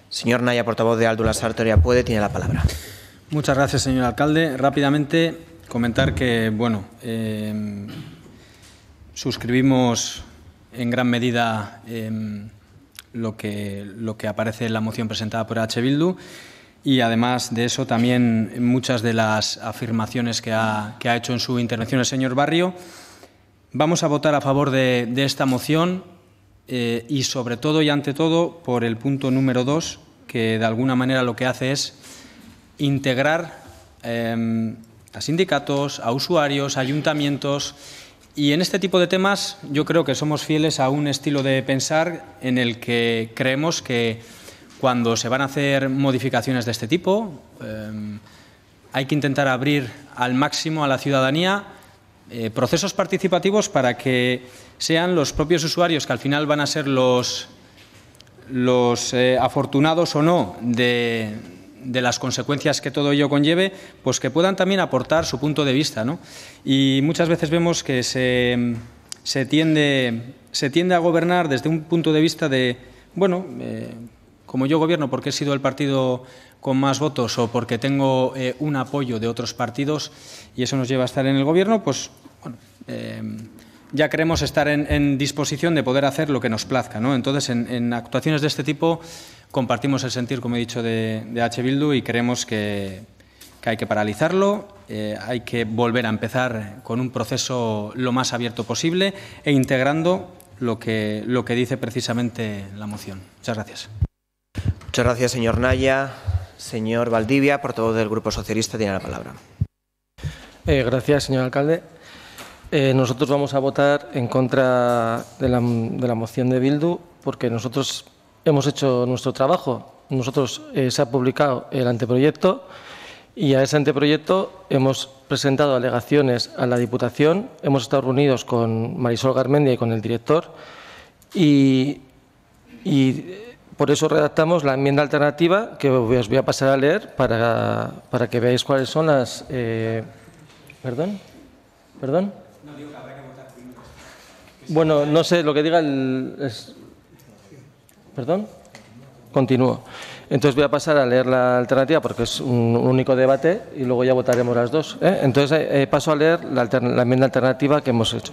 Señor Naya, portavoz de Aldu Lasarte puede, tiene la palabra. Muchas gracias, señor alcalde. Rápidamente comentar que, suscribimos en gran medida lo que aparece en la moción presentada por EH Bildu y, además de eso, también muchas de las afirmaciones que ha hecho en su intervención el señor Barrio. Vamos a votar a favor de esta moción y, sobre todo y ante todo, por el punto número 2, que de alguna manera lo que hace es integrar a sindicatos, a usuarios, a ayuntamientos. Y en este tipo de temas yo creo que somos fieles a un estilo de pensar en el que creemos que cuando se van a hacer modificaciones de este tipo hay que intentar abrir al máximo a la ciudadanía procesos participativos para que sean los propios usuarios, que al final van a ser los afortunados o no de las consecuencias que todo ello conlleve, pues que puedan también aportar su punto de vista, ¿no? Y muchas veces vemos que se tiende a gobernar desde un punto de vista de, bueno, como yo gobierno porque he sido el partido con más votos o porque tengo un apoyo de otros partidos y eso nos lleva a estar en el gobierno, pues bueno, ya queremos estar en disposición de poder hacer lo que nos plazca, ¿no? Entonces, en actuaciones de este tipo compartimos el sentir, como he dicho, de H. Bildu y creemos que hay que paralizarlo, hay que volver a empezar con un proceso lo más abierto posible e integrando lo que dice precisamente la moción. Muchas gracias. Muchas gracias, señor Naya. Señor Valdivia, portavoz del Grupo Socialista, tiene la palabra. Gracias, señor alcalde. Nosotros vamos a votar en contra de la moción de Bildu porque nosotros hemos hecho nuestro trabajo. Nosotros se ha publicado el anteproyecto y a ese anteproyecto hemos presentado alegaciones a la Diputación. Hemos estado reunidos con Marisol Garmendia y con el director y por eso redactamos la enmienda alternativa que os voy a pasar a leer para que veáis cuáles son las... ¿Perdón? ¿Perdón? No, digo que habrá que votar primero. Bueno, no sé, lo que diga el... ¿Perdón? Continúo. Entonces voy a pasar a leer la alternativa porque es un único debate y luego ya votaremos las dos. Entonces paso a leer la enmienda alternativa que hemos hecho.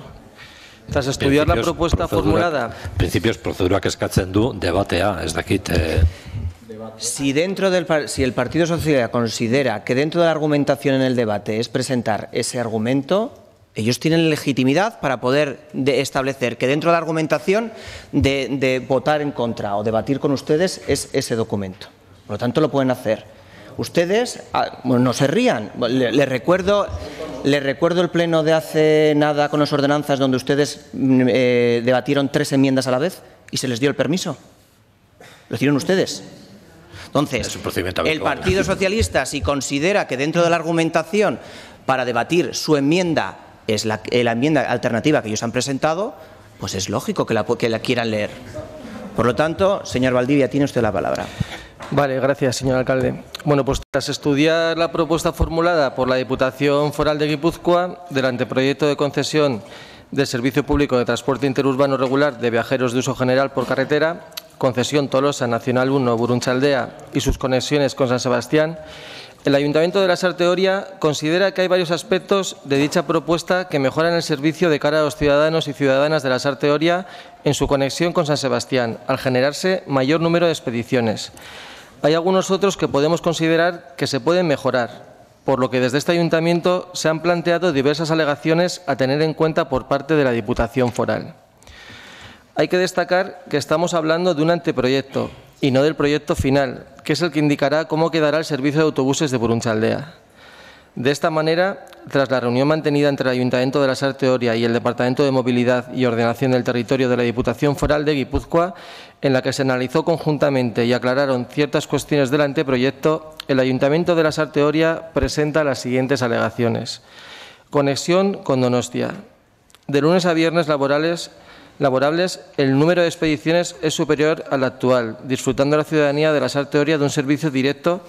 Tras estudiar la propuesta formulada... Principios, prozedurak eskatzen du debatea, ez dakit... Si el Partido Socialista considera que dentro de la argumentación en el debate es presentar ese argumento, ellos tienen legitimidad para poder establecer que dentro de la argumentación de votar en contra o debatir con ustedes es ese documento. Por lo tanto, lo pueden hacer. Ustedes, bueno, no se rían. Les recuerdo el pleno de hace nada con las ordenanzas donde ustedes debatieron 3 enmiendas a la vez y se les dio el permiso. Lo hicieron ustedes. Entonces, el Partido Socialista, si considera que dentro de la argumentación para debatir su enmienda es la enmienda alternativa que ellos han presentado, pues es lógico que la quieran leer. Por lo tanto, señor Valdivia, tiene usted la palabra. Vale, gracias, señor alcalde. Bueno, pues tras estudiar la propuesta formulada por la Diputación Foral de Guipúzcoa del anteproyecto de concesión del Servicio Público de Transporte Interurbano Regular de Viajeros de Uso General por Carretera, concesión Tolosa Nacional 1 Burunchaldea y sus conexiones con San Sebastián, el Ayuntamiento de Lasarte Oria considera que hay varios aspectos de dicha propuesta que mejoran el servicio de cara a los ciudadanos y ciudadanas de Lasarte Oria en su conexión con San Sebastián, al generarse mayor número de expediciones. Hay algunos otros que podemos considerar que se pueden mejorar, por lo que desde este Ayuntamiento se han planteado diversas alegaciones a tener en cuenta por parte de la Diputación Foral. Hay que destacar que estamos hablando de un anteproyecto y no del proyecto final, que es el que indicará cómo quedará el servicio de autobuses de Burunchaldea. De esta manera, tras la reunión mantenida entre el Ayuntamiento de Lasarte Oria y el Departamento de Movilidad y Ordenación del Territorio de la Diputación Foral de Guipúzcoa, en la que se analizó conjuntamente y aclararon ciertas cuestiones del anteproyecto, el Ayuntamiento de Lasarte Oria presenta las siguientes alegaciones. Conexión con Donostia. De lunes a viernes laborables, el número de expediciones es superior al actual, disfrutando la ciudadanía de Lasarte Oria de un servicio directo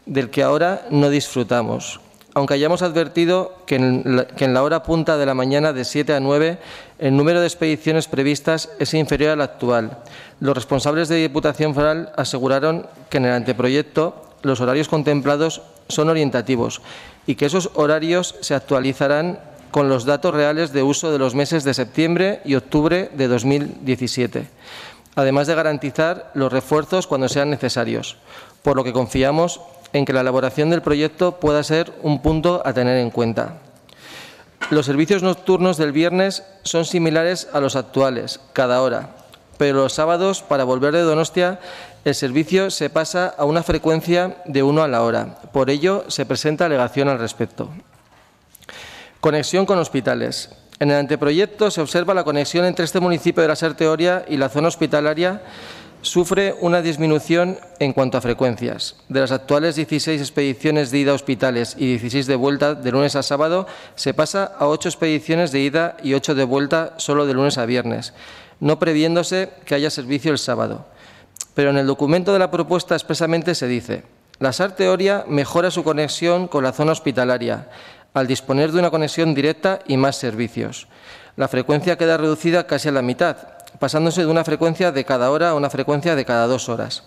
del que ahora no disfrutamos. Aunque hayamos advertido que en la hora punta de la mañana de 7 a 9 el número de expediciones previstas es inferior al actual. Los responsables de Diputación Foral aseguraron que en el anteproyecto los horarios contemplados son orientativos y que esos horarios se actualizarán con los datos reales de uso de los meses de septiembre y octubre de 2017, además de garantizar los refuerzos cuando sean necesarios, por lo que confiamos en que la elaboración del proyecto pueda ser un punto a tener en cuenta. Los servicios nocturnos del viernes son similares a los actuales, cada hora, pero los sábados, para volver de Donostia, el servicio se pasa a una frecuencia de 1 a la hora. Por ello, se presenta alegación al respecto. Conexión con hospitales. En el anteproyecto se observa la conexión entre este municipio de Lasarte Oria y la zona hospitalaria sufre una disminución en cuanto a frecuencias. De las actuales 16 expediciones de ida a hospitales y 16 de vuelta de lunes a sábado, se pasa a 8 expediciones de ida y 8 de vuelta solo de lunes a viernes, no previéndose que haya servicio el sábado. Pero en el documento de la propuesta expresamente se dice: la SAR Oria mejora su conexión con la zona hospitalaria, al disponer de una conexión directa y más servicios. La frecuencia queda reducida casi a la mitad, pasándose de una frecuencia de cada hora a una frecuencia de cada 2 horas.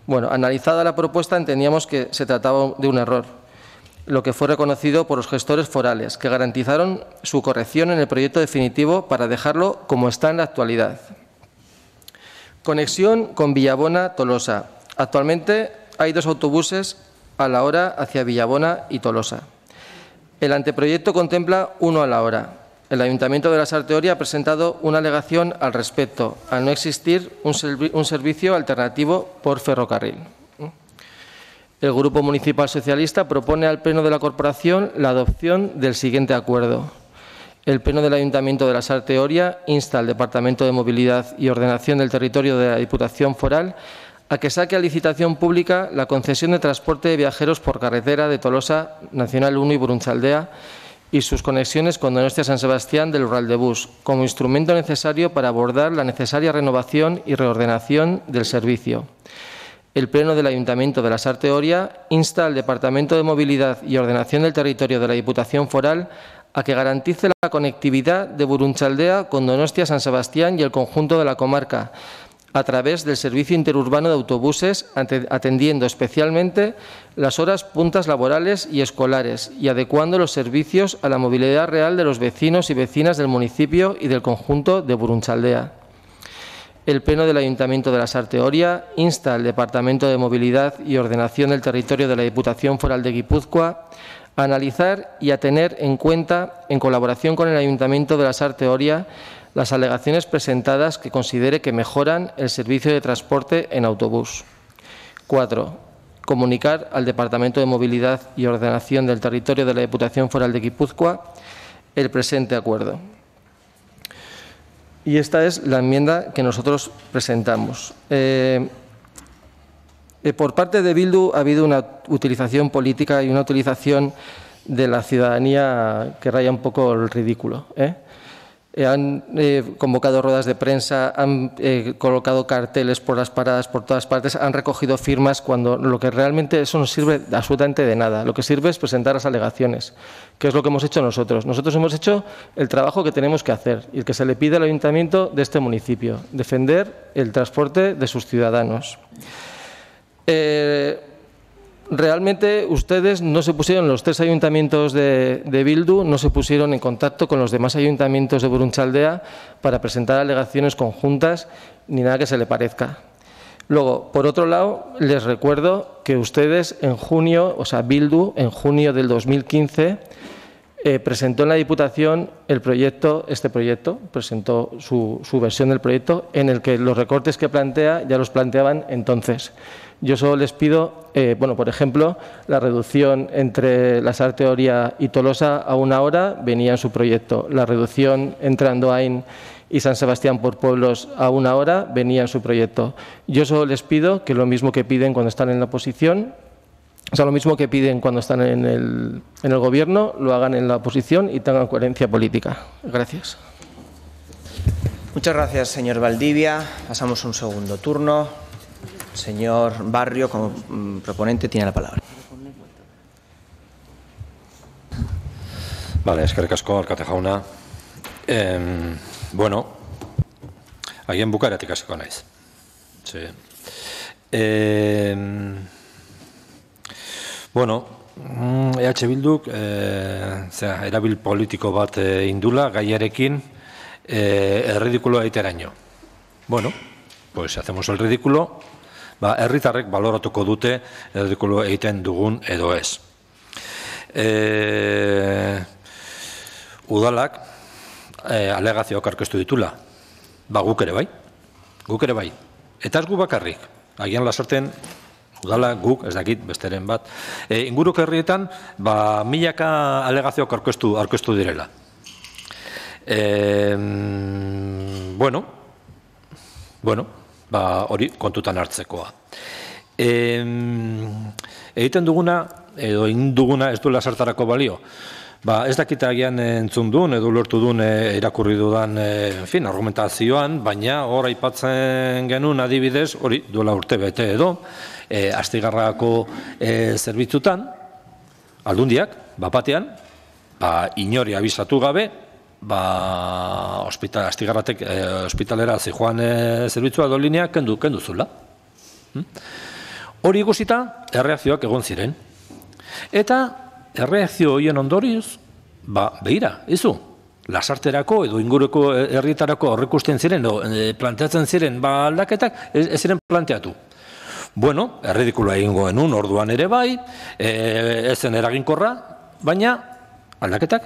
Bueno, analizada la propuesta, entendíamos que se trataba de un error, lo que fue reconocido por los gestores forales, que garantizaron su corrección en el proyecto definitivo para dejarlo como está en la actualidad. Conexión con Villabona-Tolosa. Actualmente hay 2 autobuses a la hora hacia Villabona y Tolosa. El anteproyecto contempla 1 a la hora. El Ayuntamiento de la SAR Oria ha presentado una alegación al respecto, al no existir un servicio alternativo por ferrocarril. El Grupo Municipal Socialista propone al Pleno de la Corporación la adopción del siguiente acuerdo. El Pleno del Ayuntamiento de la SAR Oria insta al Departamento de Movilidad y Ordenación del Territorio de la Diputación Foral a que saque a licitación pública la concesión de transporte de viajeros por carretera de Tolosa, Nacional 1 y Burunchaldea y sus conexiones con Donostia-San Sebastián del Urraldebus, como instrumento necesario para abordar la necesaria renovación y reordenación del servicio. El Pleno del Ayuntamiento de la SAR Oria insta al Departamento de Movilidad y Ordenación del Territorio de la Diputación Foral a que garantice la conectividad de Burunchaldea con Donostia-San Sebastián y el conjunto de la comarca, a través del servicio interurbano de autobuses, atendiendo especialmente las horas puntas laborales y escolares y adecuando los servicios a la movilidad real de los vecinos y vecinas del municipio y del conjunto de Burunchaldea. El Pleno del Ayuntamiento de la SAR Oria insta al Departamento de Movilidad y Ordenación del Territorio de la Diputación Foral de Guipúzcoa a analizar y a tener en cuenta, en colaboración con el Ayuntamiento de la SAR Oria, las alegaciones presentadas que considere que mejoran el servicio de transporte en autobús. 4. Comunicar al Departamento de Movilidad y Ordenación del Territorio de la Diputación Foral de Guipúzcoa el presente acuerdo. Y esta es la enmienda que nosotros presentamos. Por parte de Bildu ha habido una utilización política y una utilización de la ciudadanía que raya un poco el ridículo. Han convocado ruedas de prensa, han colocado carteles por las paradas, por todas partes, han recogido firmas, cuando lo que realmente eso no sirve absolutamente de nada. Lo que sirve es presentar las alegaciones, que es lo que hemos hecho nosotros. Nosotros hemos hecho el trabajo que tenemos que hacer y el que se le pide al Ayuntamiento de este municipio, defender el transporte de sus ciudadanos. Realmente ustedes no se pusieron, los 3 ayuntamientos de Bildu, no se pusieron en contacto con los demás ayuntamientos de Burunchaldea para presentar alegaciones conjuntas ni nada que se le parezca. Luego, por otro lado, les recuerdo que ustedes en junio, o sea, Bildu, en junio del 2015, presentó en la Diputación este proyecto, presentó su versión del proyecto, en el que los recortes que plantea ya los planteaban entonces. Yo solo les pido, por ejemplo, la reducción entre la SAR Oria y Tolosa a 1 hora venía en su proyecto. La reducción entre Andoain y San Sebastián por pueblos a 1 hora venía en su proyecto. Yo solo les pido que lo mismo que piden cuando están en la oposición, o sea, lo mismo que piden cuando están en el Gobierno, lo hagan en la oposición y tengan coherencia política. Gracias. Muchas gracias, señor Valdivia. Pasamos a un segundo turno. Señor Barrio, como proponente, tiene la palabra. Vale, eskerrik asko, alkate jauna. Agian bukaeratik hasiko naiz. Sí. EH Bilduk erabil politiko bat indula gaiarekin erridikuloa egiteraino. Pues hacemos el ridículo. Herritarrek baloratuko dute erridikulo egiten dugun edo ez. Udalak alegazioak aurkeztu ditula. Guk ere bai. Guk ere bai. Eta ez gu bakarrik. Agian Lasarten udala guk, ez dakit, besteren bat. Inguruk herrietan, milaka alegazioak aurkeztu direla. hori kontutan hartzekoa. Egiten duguna, edo egin duguna ez duela zertarako balio. Ez dakita agian entzun duen, edo lortu duen irakurri dudan argumentazioan, baina hor aipatzen genuen adibidez, hori duela urte bete edo, Astigarragako zerbitzutan, aldundiak, bapatean, inori abisatu gabe, Astigarratek ospitalera zijoan zerbitzua edo linea kendu zula. Hori ikusita, erreakzioak egon ziren. Eta erreakzio horien ondorioz, behira, izu, lasarterako edo inguruko herrietarako aurreikusten ziren, planteatzen ziren aldaketak, ez ziren planteatu. Bueno, erridikula egingo genuen orduan ere bai, ezen eraginkorra, baina aldaketak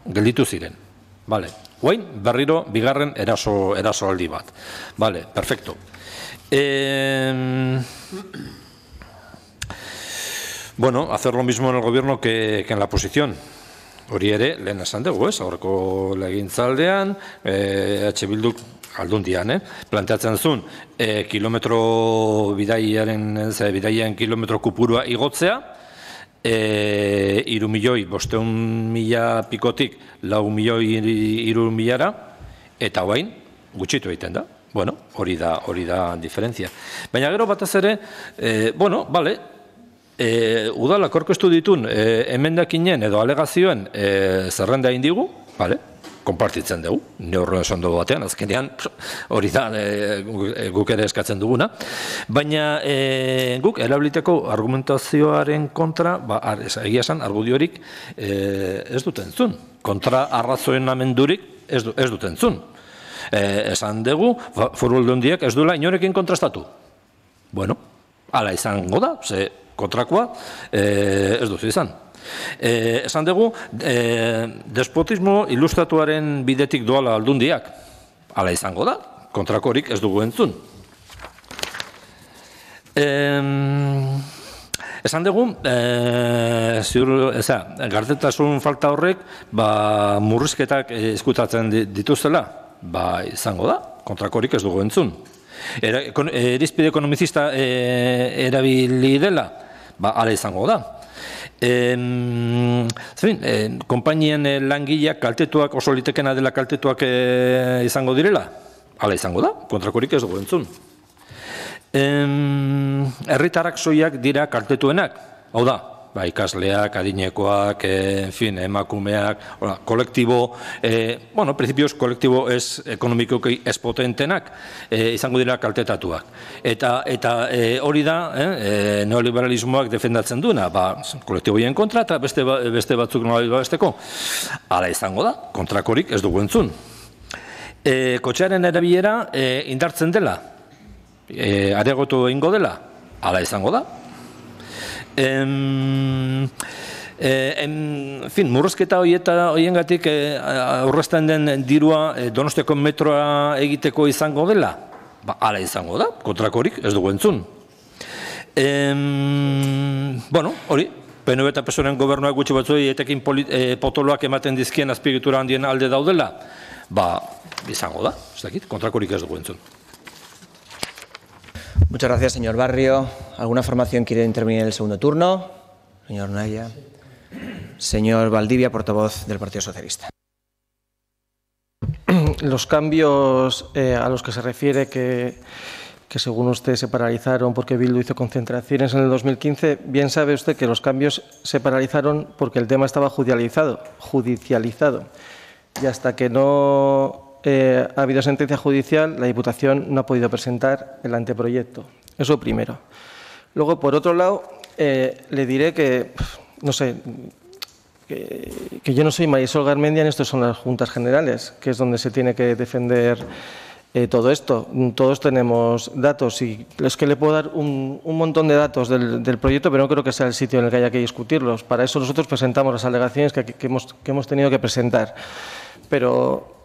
gelditu ziren. Guain, berriro, bigarren erasoaldi bat. Perfecto. Bueno, hacer lo mismo en el gobierno que en la oposición. Hori ere, lehen esan dugu, aurreko legintzaldean, Bilduk aldundian, planteatzen zuen, kilometro bidaien kilometro kupurua igotzea, 3.500.000 pikotik 4.000.000 eta hoain gutxitu egiten da. Bueno, hori da diferentzia. Baina gero batez ere, bueno, bale, udalak aurkeztu ditun emendakinen edo alegazioen zerrenda egin digu, bale, konpartitzen dugu, neurro esan dugu batean, azkenean hori da guk ere eskatzen duguna, baina guk erabiliteko argumentazioaren kontra, egia esan, argudiorik ez dut entzun, kontra arrazoen amendurik ez dut entzun. Esan dugu, Foru Aldundiak ez duela inorekin kontrastatu. Bueno, hala izango da, ze kontrakoa ez duzu izan. Esan dugu, despotismo ilustratuaren bidetik doala Aldundiak. Hala izango da, kontrakorik ez dugu entzun. Esan dugu, gardentasun falta horrek murrizketak ezkutatzen dituztela. Izango da, kontrakorik ez dugu entzun. Irizpide ekonomizista erabili dela, hala izango da. Konpainien langileak kaltetuak, oso litekena dela kaltetuak izango direla, hala izango da, kontrakorik ez dugu entzun. Herritarrak soiak dira kaltetuenak, hau da, ikasleak, adinekoak, emakumeak, kolektibo, bueno, principios kolektibo ez ekonomikoki ez potentenak izango dira kaltetatuak. Eta hori da, neoliberalismoak defendatzen duena, kolektiboien kontra eta beste batzuk nolabait babesteko. Hala izango da, kontrakorik ez dugu entzun. Kotxearen erabilera indartzen dela, areagotu egingo dela, hala izango da. Murrizketa horiengatik aurrezten den dirua Donostiako metroa egiteko izango dela? Hala izango da, kontrakorik ez dugu entzun. Bueno, hori, PNV eta PSOEren gobernuak gutxi batzuei etekin potoloak ematen dizkien azpiegitura handien alde daudela? Izango da, ez dakit, kontrakorik ez dugu entzun. Muchas gracias, señor Barrio. ¿Alguna formación quiere intervenir en el segundo turno? Señor Naya. Señor Valdivia, portavoz del Partido Socialista. Los cambios a los que se refiere que según usted se paralizaron porque Bildu hizo concentraciones en el 2015, bien sabe usted que los cambios se paralizaron porque el tema estaba judicializado. Y hasta que no ha habido sentencia judicial, la Diputación no ha podido presentar el anteproyecto. Eso primero. Luego, por otro lado, le diré que, no sé, que yo no soy Marisol Garmendia, en esto son las Juntas Generales, que es donde se tiene que defender todo esto. Todos tenemos datos y es que le puedo dar un montón de datos del proyecto, pero no creo que sea el sitio en el que haya que discutirlos. Para eso nosotros presentamos las alegaciones que hemos tenido que presentar. Pero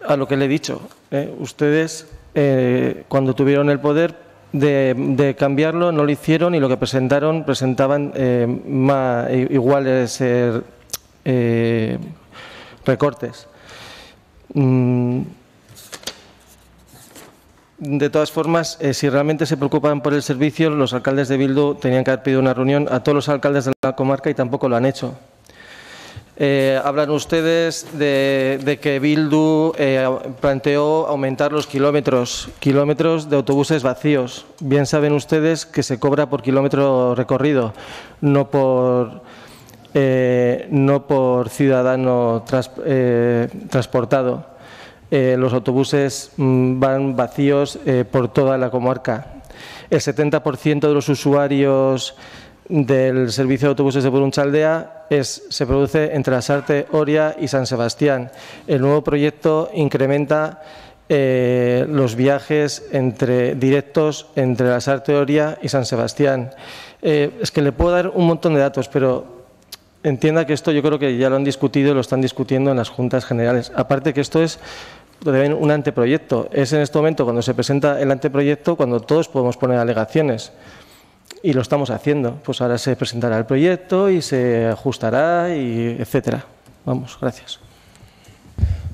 a lo que le he dicho, ustedes cuando tuvieron el poder de cambiarlo no lo hicieron y lo que presentaban iguales recortes. de todas formas, si realmente se preocupan por el servicio, los alcaldes de Bildu tenían que haber pedido una reunión a todos los alcaldes de la comarca y tampoco lo han hecho. Hablan ustedes de que Bildu planteó aumentar los kilómetros de autobuses vacíos. Bien saben ustedes que se cobra por kilómetro recorrido, no por ciudadano transportado. Los autobuses van vacíos por toda la comarca. El 70% de los usuarios del servicio de autobuses de Burunchaldea se produce entre Lasarte, Oria y San Sebastián. El nuevo proyecto incrementa los viajes directos entre Lasarte, Oria y San Sebastián. Es que le puedo dar un montón de datos, pero entienda que esto yo creo que ya lo han discutido y lo están discutiendo en las juntas generales. Aparte que esto es un anteproyecto. Es en este momento cuando se presenta el anteproyecto cuando todos podemos poner alegaciones. Y lo estamos haciendo. Pues ahora se presentará el proyecto y se ajustará, y etcétera. Vamos, gracias.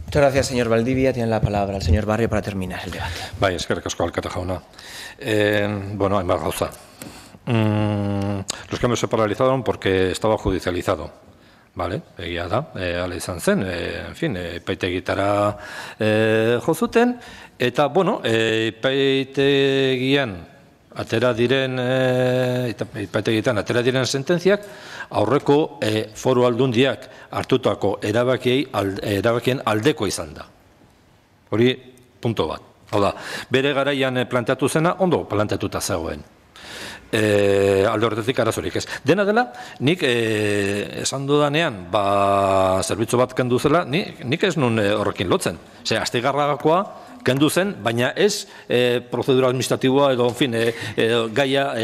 Muchas gracias, señor Valdivia. Tiene la palabra el señor Barrio para terminar el debate. Bai, eskerrik asko alkate jauna. Bueno, hainbat gauza. Los cambios se paralizaron porque estaba judicializado. Vale, egia da, ala izan zen, en fin, epaitegitara jo zuten, eta, bueno, epaitegian atera diren sententziak aurreko foru aldundiak hartutako erabakien aldeko izan da. Hori punto bat. Hau da, bere garaian planteatu zena, ondo planteatuta zegoen. Alde horretatik arazorik ez. Dena dela, nik esan dudanean, zerbitzu bat kendu zela, nik ez nun horrekin lotzen. Astigarragakoa kendu zen, baina ez prozedura administratiboa edo, en fin, gaia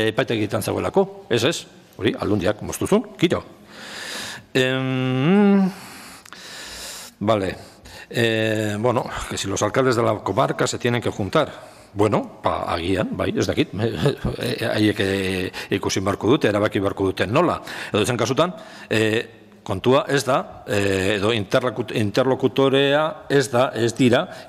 epaitegietan zegoelako. Ez, hori, aldundiak moztuzun, kito. Vale. Bueno, que si los alcaldes de la comarca se tienen que juntar. Bueno, agian, bai, ez dakit, haiek ikusi barko dute, erabaki barko dute nola. Edo zen kasutan, kontua ez da, edo interlokutorea ez dira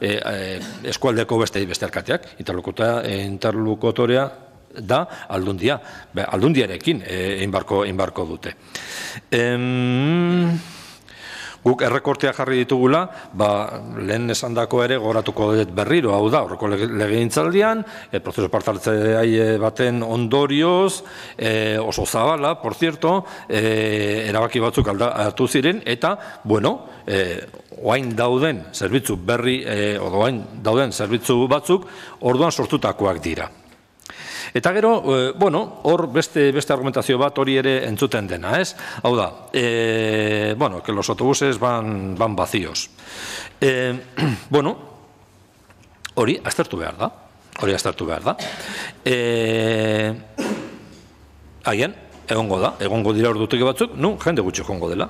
eskualdeko beste alkateak, interlokutorea da aldundia, aldundiarekin egin barko dute. Guk errekortea jarri ditugula, lehen esandako ere goratuko dut berriro, hau da, horreko legegintzaldian, prozesu partartze baten ondorioz, oso zabala, por cierto, erabaki batzuk hartu ziren, eta, bueno, oain dauden zerbitzu batzuk, orduan sortutakoak dira. Eta gero, bueno, hor beste argumentazio bat hori ere entzuten dena, ez? Hau da, bueno, que los autobuses van vacíos. Bueno, hori aztertu behar da. Agian, egongo dira ordutegi batzuk, jende gutxi egongo dela.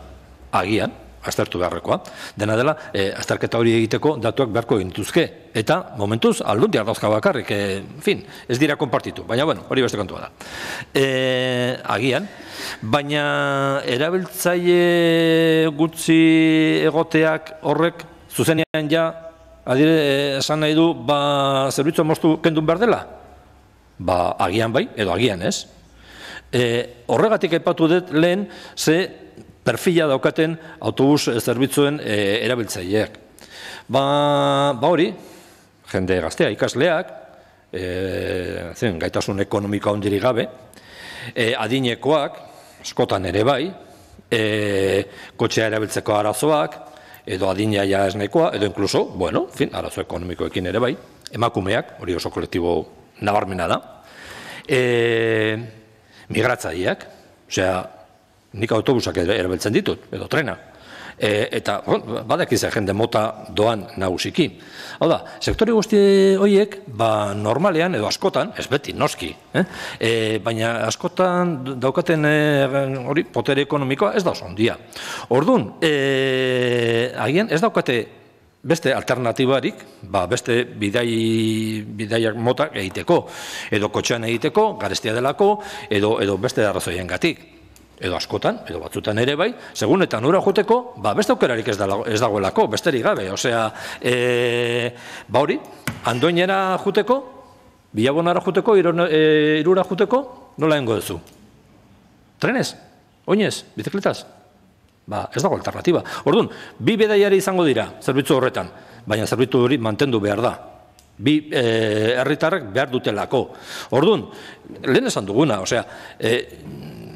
Agian, aztertu beharrekoa. Dena dela, azterketa hori egiteko datuak beharko egintuzke. Eta, momentuz, aldundiak dauzka bakarrik, en fin, ez dira konpartitu. Baina, bueno, hori beste kontua da. Agian, baina erabiltzaile gutxi egoteak horrek, zuzenean ja, esan nahi du, zerbitzua moztu kendun behar dela? Agian bai, edo agian ez. Horregatik aipatu dut lehen, ze perfila daukaten autobus zerbitzuen erabiltzaileak. Hori, jende gaztea, ikasleak, gaitasun ekonomikoa ondirik gabe, adinekoak, askotan ere bai, kotxea erabiltzeko arazoak, edo adinea ja ez nahikoa, edo inkluso, bueno, arazo ekonomikoekin ere bai, emakumeak, hori oso kolektibo nabarmena da, migratzaileak, osea, nik autobusak erabiltzen ditut, edo trena. Eta, badakiz jende mota doan nagusiki. Hau da, sektore guzti horiek, normalean, edo askotan, ez beti, noski, baina askotan daukaten hori potere ekonomikoa ez da oso ondia. Orduan, agian ez daukate beste alternatibarik, beste bidaiak mota egiteko, edo kotxean egiteko, garestia delako, edo beste arrazoien gatik. Edo askotan, edo batzutan ere bai, segun eta nura joteko, beste aukerarik ez dagoelako, besterik gabe. Osea, hori, Andoinera juteko, Bilabonara juteko, Irura juteko, nola hengo duzu? Trenez? Oinez? Bizikletaz? Ez dago alternatiba. Orduan, bi bidaiari izango dira, zerbitzu horretan, baina zerbitzu hori mantendu behar da. Bi herritarrek behar dutelako. Orduan, lehen esan duguna,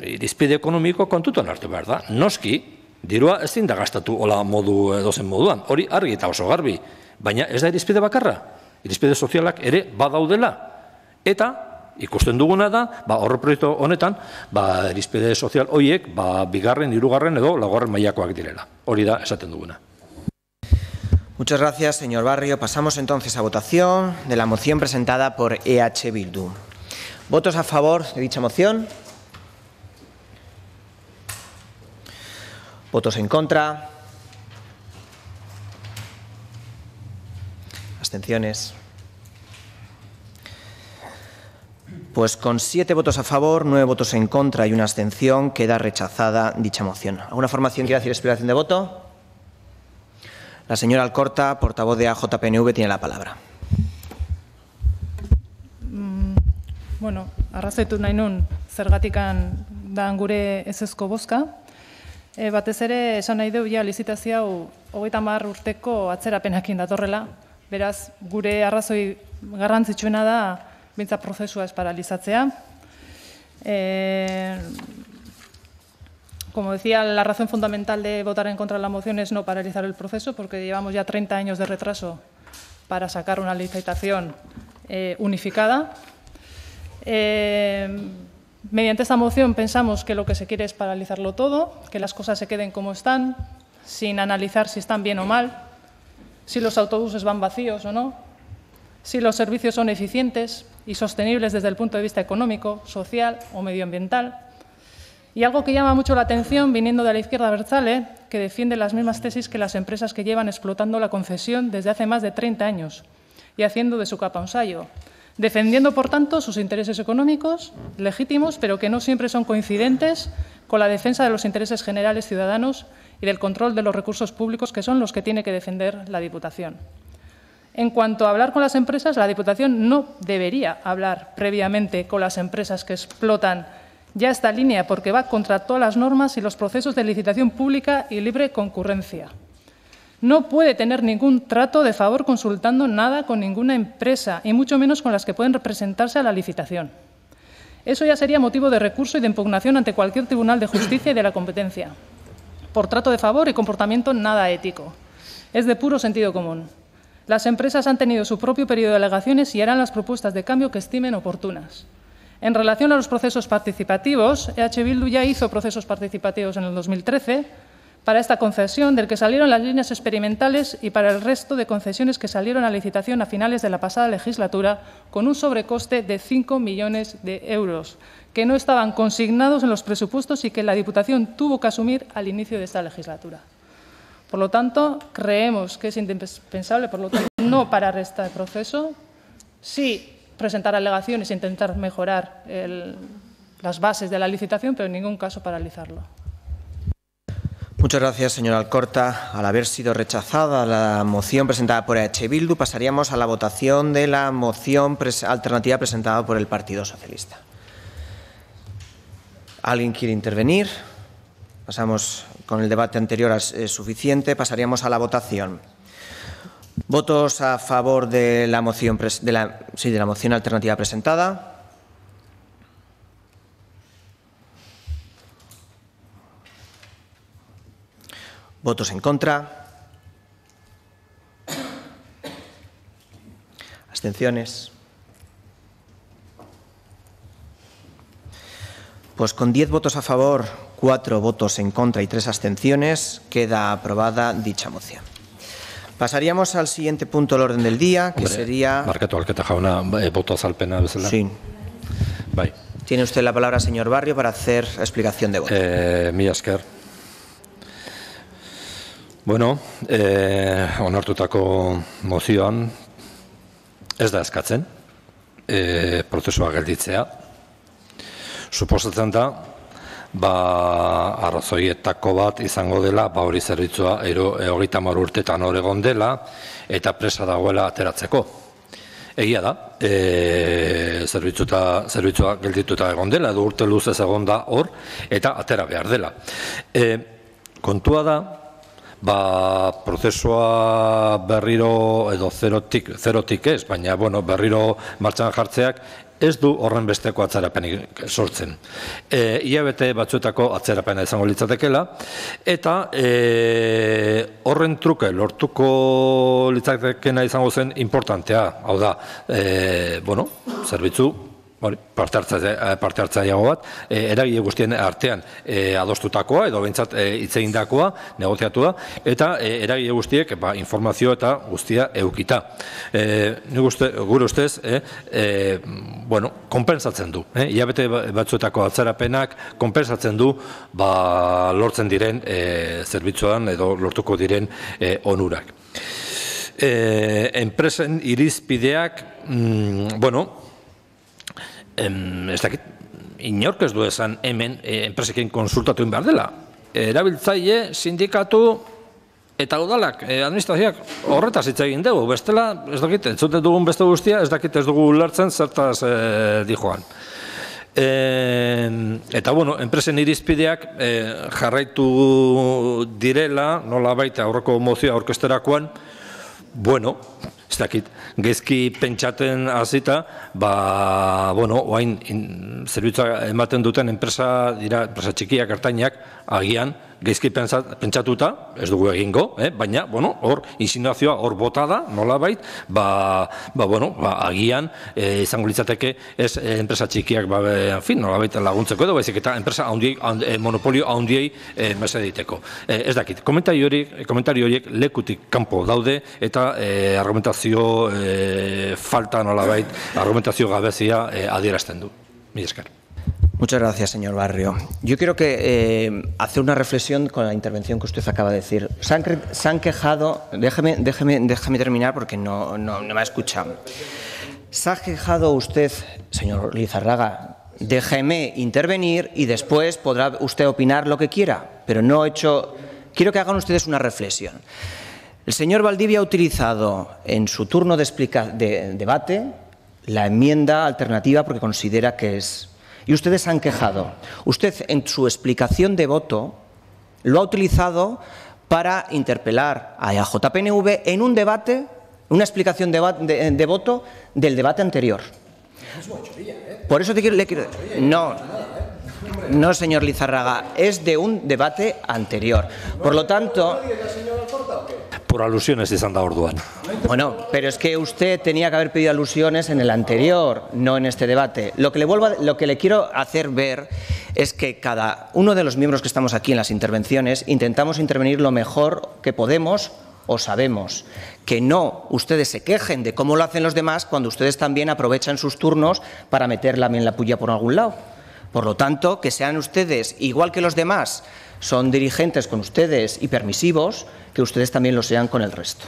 irizpide ekonomiko kontutan hartu behar da. Noski, dirua ezin da gastatu hola modu edozen moduan. Hori argi eta oso garbi. Baina ez da irizpide bakarra. Irizpide sozialak ere badaudela. Eta, ikusten duguna da, horre proiektu honetan, irizpide sozial horiek, bigarren, hirugarren edo laugarren mailakoak direla. Hori da esaten duguna. Muchas gracias, señor Barrio. Pasamos entonces a votación de la moción presentada por EH Bildu. ¿Votos a favor de dicha moción? ¿Votos en contra? ¿Abstenciones? Pues con 7 votos a favor, 9 votos en contra y una abstención, queda rechazada dicha moción. ¿Alguna formación quiere hacer explicación de voto? La señora Alcorta, portavoz de AJPNV, tiene la palabra. Bueno, arrazoitu nahi nun, zergatikan da gure ezezko bozka. Batez ere, esan nahi dugu, lizitazio hau 30 urteko atzerapenakin datorrela. Beraz, gure arrazoi garrantzitsuena da, bintza prozesua ez paralizatzea. Como decía, la razón fundamental de votar en contra de la moción es no paralizar el proceso, porque llevamos ya 30 años de retraso para sacar una licitación unificada. Mediante esta moción pensamos que lo que se quiere es paralizarlo todo, que las cosas se queden como están, sin analizar si están bien o mal, si los autobuses van vacíos o no, si los servicios son eficientes y sostenibles desde el punto de vista económico, social o medioambiental. Y algo que llama mucho la atención, viniendo de la izquierda abertzale, que defiende las mismas tesis que las empresas que llevan explotando la concesión desde hace más de 30 años y haciendo de su capa un sayo, defendiendo, por tanto, sus intereses económicos, legítimos, pero que no siempre son coincidentes con la defensa de los intereses generales ciudadanos y del control de los recursos públicos, que son los que tiene que defender la Diputación. En cuanto a hablar con las empresas, la Diputación no debería hablar previamente con las empresas que explotan ya esta línea, porque va contra todas las normas y los procesos de licitación pública y libre concurrencia. No puede tener ningún trato de favor consultando nada con ninguna empresa, y mucho menos con las que pueden representarse a la licitación. Eso ya sería motivo de recurso y de impugnación ante cualquier tribunal de justicia y de la competencia, por trato de favor y comportamiento nada ético. Es de puro sentido común. Las empresas han tenido su propio periodo de alegaciones y harán las propuestas de cambio que estimen oportunas. En relación a los procesos participativos, EH Bildu ya hizo procesos participativos en el 2013 para esta concesión, del que salieron las líneas experimentales, y para el resto de concesiones que salieron a licitación a finales de la pasada legislatura, con un sobrecoste de 5 millones de euros, que no estaban consignados en los presupuestos y que la Diputación tuvo que asumir al inicio de esta legislatura. Por lo tanto, creemos que es indispensable, por lo tanto, no parar este proceso, sí presentar alegaciones e intentar mejorar las bases de la licitación, pero en ningún caso paralizarlo. Muchas gracias, señora Alcorta. Al haber sido rechazada la moción presentada por EH Bildu, pasaríamos a la votación de la moción alternativa presentada por el Partido Socialista. ¿Alguien quiere intervenir? Pasamos, con el debate anterior es suficiente, pasaríamos a la votación. ¿Votos a favor de la moción, de la moción alternativa presentada? ¿Votos en contra? ¿Abstenciones? Pues con 10 votos a favor, 4 votos en contra y 3 abstenciones, queda aprobada dicha moción. Pasaríamos al siguiente punto del orden del día, que sería... Markatu alketa jauna, voto azalpena bezala. Sí. Bai. Tiene usted la palabra, señor Barrio, para hacer explicación de voto. Mila esker. Bueno, onartutako mozioan ez da eskatzen prozesua gelditzea. Suposatzen da, arrazoietako bat izango dela, hori zerbitzua 30 urtetan hor egon dela, eta presa dagoela ateratzeko. Egia da, zerbitzua geldituta egon dela, edo urte luzez egon da hor, eta atera behar dela. Kontua da, prozesua berriro, edo zerotik ez, baina berriro martxan jartzeak, ez du horren besteko atzerapenik sortzen. Hilabete batzuetako atzerapena izango litzatekela, eta horren truke lortuko litzatekena izango zen importantea. Hau da, zerbitzu, parte hartzaileago bat, eragile guztien artean adostutakoa, edo behintzat hitz egindakoa, negoziatua, eta eragile guztiek informazio eta guztia eukita. Gure ustez, konpensatzen du. Hilabete batzuetako atzerapenak konpensatzen du lortzen diren zerbitzuan edo lortuko diren onurak. Enpresen irizpideak, ez dakit, inork ez du esan hemen enpresekin konsultatu behar dela. Erabiltzaile, sindikatu eta udalak, administrazioak horretaz hitz egin dugu. Bestela, ez dakit, entzuten dugun beste guztia, ez dakit ez dugu ulertzen zertaz dijoan. Eta, enpresen irizpideak jarraitu direla, nola baita aurreko mozioa aurkezterakoan, ez dakit, gezki pentsaten hasita, oain zerbitzua ematen duten enpresa txikiak, ertainak, agian, gezki pentsatuta, ez dugu egingo, baina, hor, insinuazioa hor bota da, nolabait, agian, izango litzateke, ez enpresa txikiak, nolabait laguntzeko edo, baizik eta enpresa monopolio handiei mesediteko. Ez dakit, komentari horiek lekutik kanpo daude, eta argumentazio falta nolabait, argumentazio gabezia adierazten du. Mila esker. Muchas gracias, señor Barrio. Yo quiero hacer una reflexión con la intervención que usted acaba de decir. Se han quejado, déjeme terminar porque no me ha escuchado. Se ha quejado usted, señor Lizarraga, déjeme intervenir y después podrá usted opinar lo que quiera, pero no he hecho... Quiero que hagan ustedes una reflexión. El señor Valdivia ha utilizado en su turno de debate la enmienda alternativa porque considera que es... Y ustedes se han quejado. Usted, en su explicación de voto, lo ha utilizado para interpelar a JPNV en un debate, una explicación de voto del debate anterior. Por eso le quiero... No, señor Lizarraga, es de un debate anterior. Por lo tanto... Por alusiones izan da orduan. Bueno, pero es que usted tenía que haber pedido alusiones en el anterior, no en este debate. Lo que le quiero hacer ver es que cada uno de los miembros que estamos aquí en las intervenciones intentamos intervenir lo mejor que podemos o sabemos. Que no ustedes se quejen de cómo lo hacen los demás cuando ustedes también aprovechan sus turnos para meter la puya por algún lado. Por lo tanto, que sean ustedes, igual que los demás, son dirigentes con ustedes y permisivos, que ustedes también lo sean con el resto.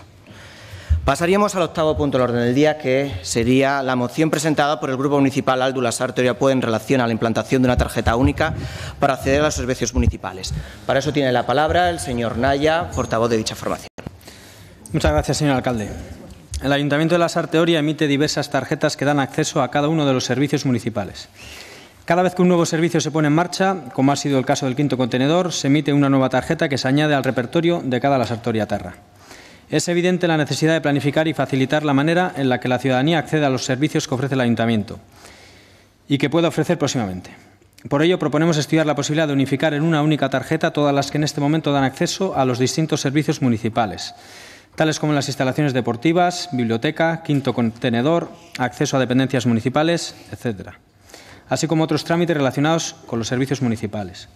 Pasaríamos al octavo punto del orden del día, que sería la moción presentada por el Grupo Municipal Aldu Lasarte Oriapue en relación a la implantación de una tarjeta única para acceder a los servicios municipales. Para eso tiene la palabra el señor Naya, portavoz de dicha formación. Muchas gracias, señor alcalde. El Ayuntamiento de Lasarte Oria emite diversas tarjetas que dan acceso a cada uno de los servicios municipales. Cada vez que un nuevo servicio se pone en marcha, como ha sido el caso del quinto contenedor, se emite una nueva tarjeta que se añade al repertorio de cada Lasarte Oria Terra. Es evidente la necesidad de planificar y facilitar la manera en la que la ciudadanía accede a los servicios que ofrece el Ayuntamiento y que pueda ofrecer próximamente. Por ello, proponemos estudiar la posibilidad de unificar en una única tarjeta todas las que en este momento dan acceso a los distintos servicios municipales, tales como las instalaciones deportivas, biblioteca, quinto contenedor, acceso a dependencias municipales, etc., así como otros trámites relacionados con los servicios municipales.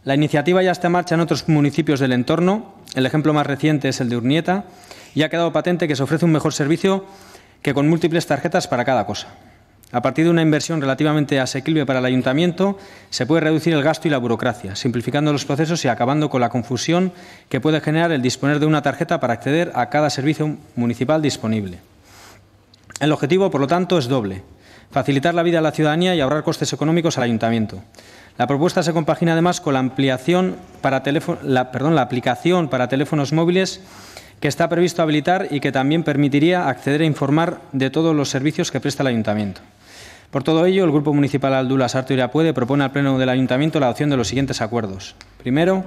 La iniciativa ya está en marcha en otros municipios del entorno. El ejemplo más reciente es el de Urnieta y ha quedado patente que se ofrece un mejor servicio que con múltiples tarjetas para cada cosa. A partir de una inversión relativamente asequible para el Ayuntamiento, se puede reducir el gasto y la burocracia, simplificando los procesos y acabando con la confusión que puede generar el disponer de una tarjeta para acceder a cada servicio municipal disponible. El objetivo, por lo tanto, es doble: facilitar la vida a la ciudadanía y ahorrar costes económicos al Ayuntamiento. La propuesta se compagina además con la aplicación para teléfonos móviles que está previsto habilitar y que también permitiría acceder e informar de todos los servicios que presta el Ayuntamiento. Por todo ello, el Grupo Municipal Aldula Sartu Irapuede propone al Pleno del Ayuntamiento la adopción de los siguientes acuerdos. Primero,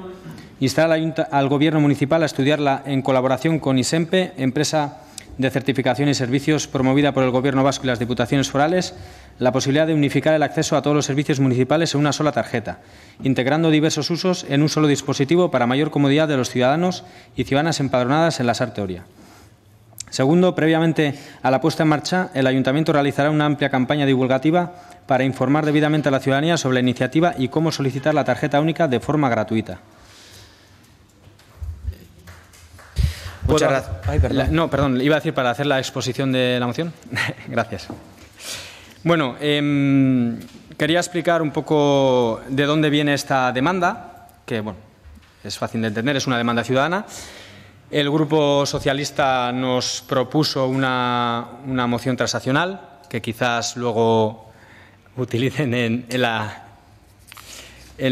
instar al Gobierno municipal a estudiarla en colaboración con ISEMPE, empresa de certificación y servicios promovida por el Gobierno vasco y las Diputaciones forales, la posibilidad de unificar el acceso a todos los servicios municipales en una sola tarjeta, integrando diversos usos en un solo dispositivo para mayor comodidad de los ciudadanos y ciudadanas empadronadas en la Sartu Oria. Segundo, previamente a la puesta en marcha, el Ayuntamiento realizará una amplia campaña divulgativa para informar debidamente a la ciudadanía sobre la iniciativa y cómo solicitar la tarjeta única de forma gratuita. Muchas gracias. Ay, perdón. No, perdón, iba a decir para hacer la exposición de la moción. Gracias. Bueno, quería explicar un poco de dónde viene esta demanda, que bueno, es fácil de entender, es una demanda ciudadana. El Grupo Socialista nos propuso una moción transaccional, que quizás luego utilicen en la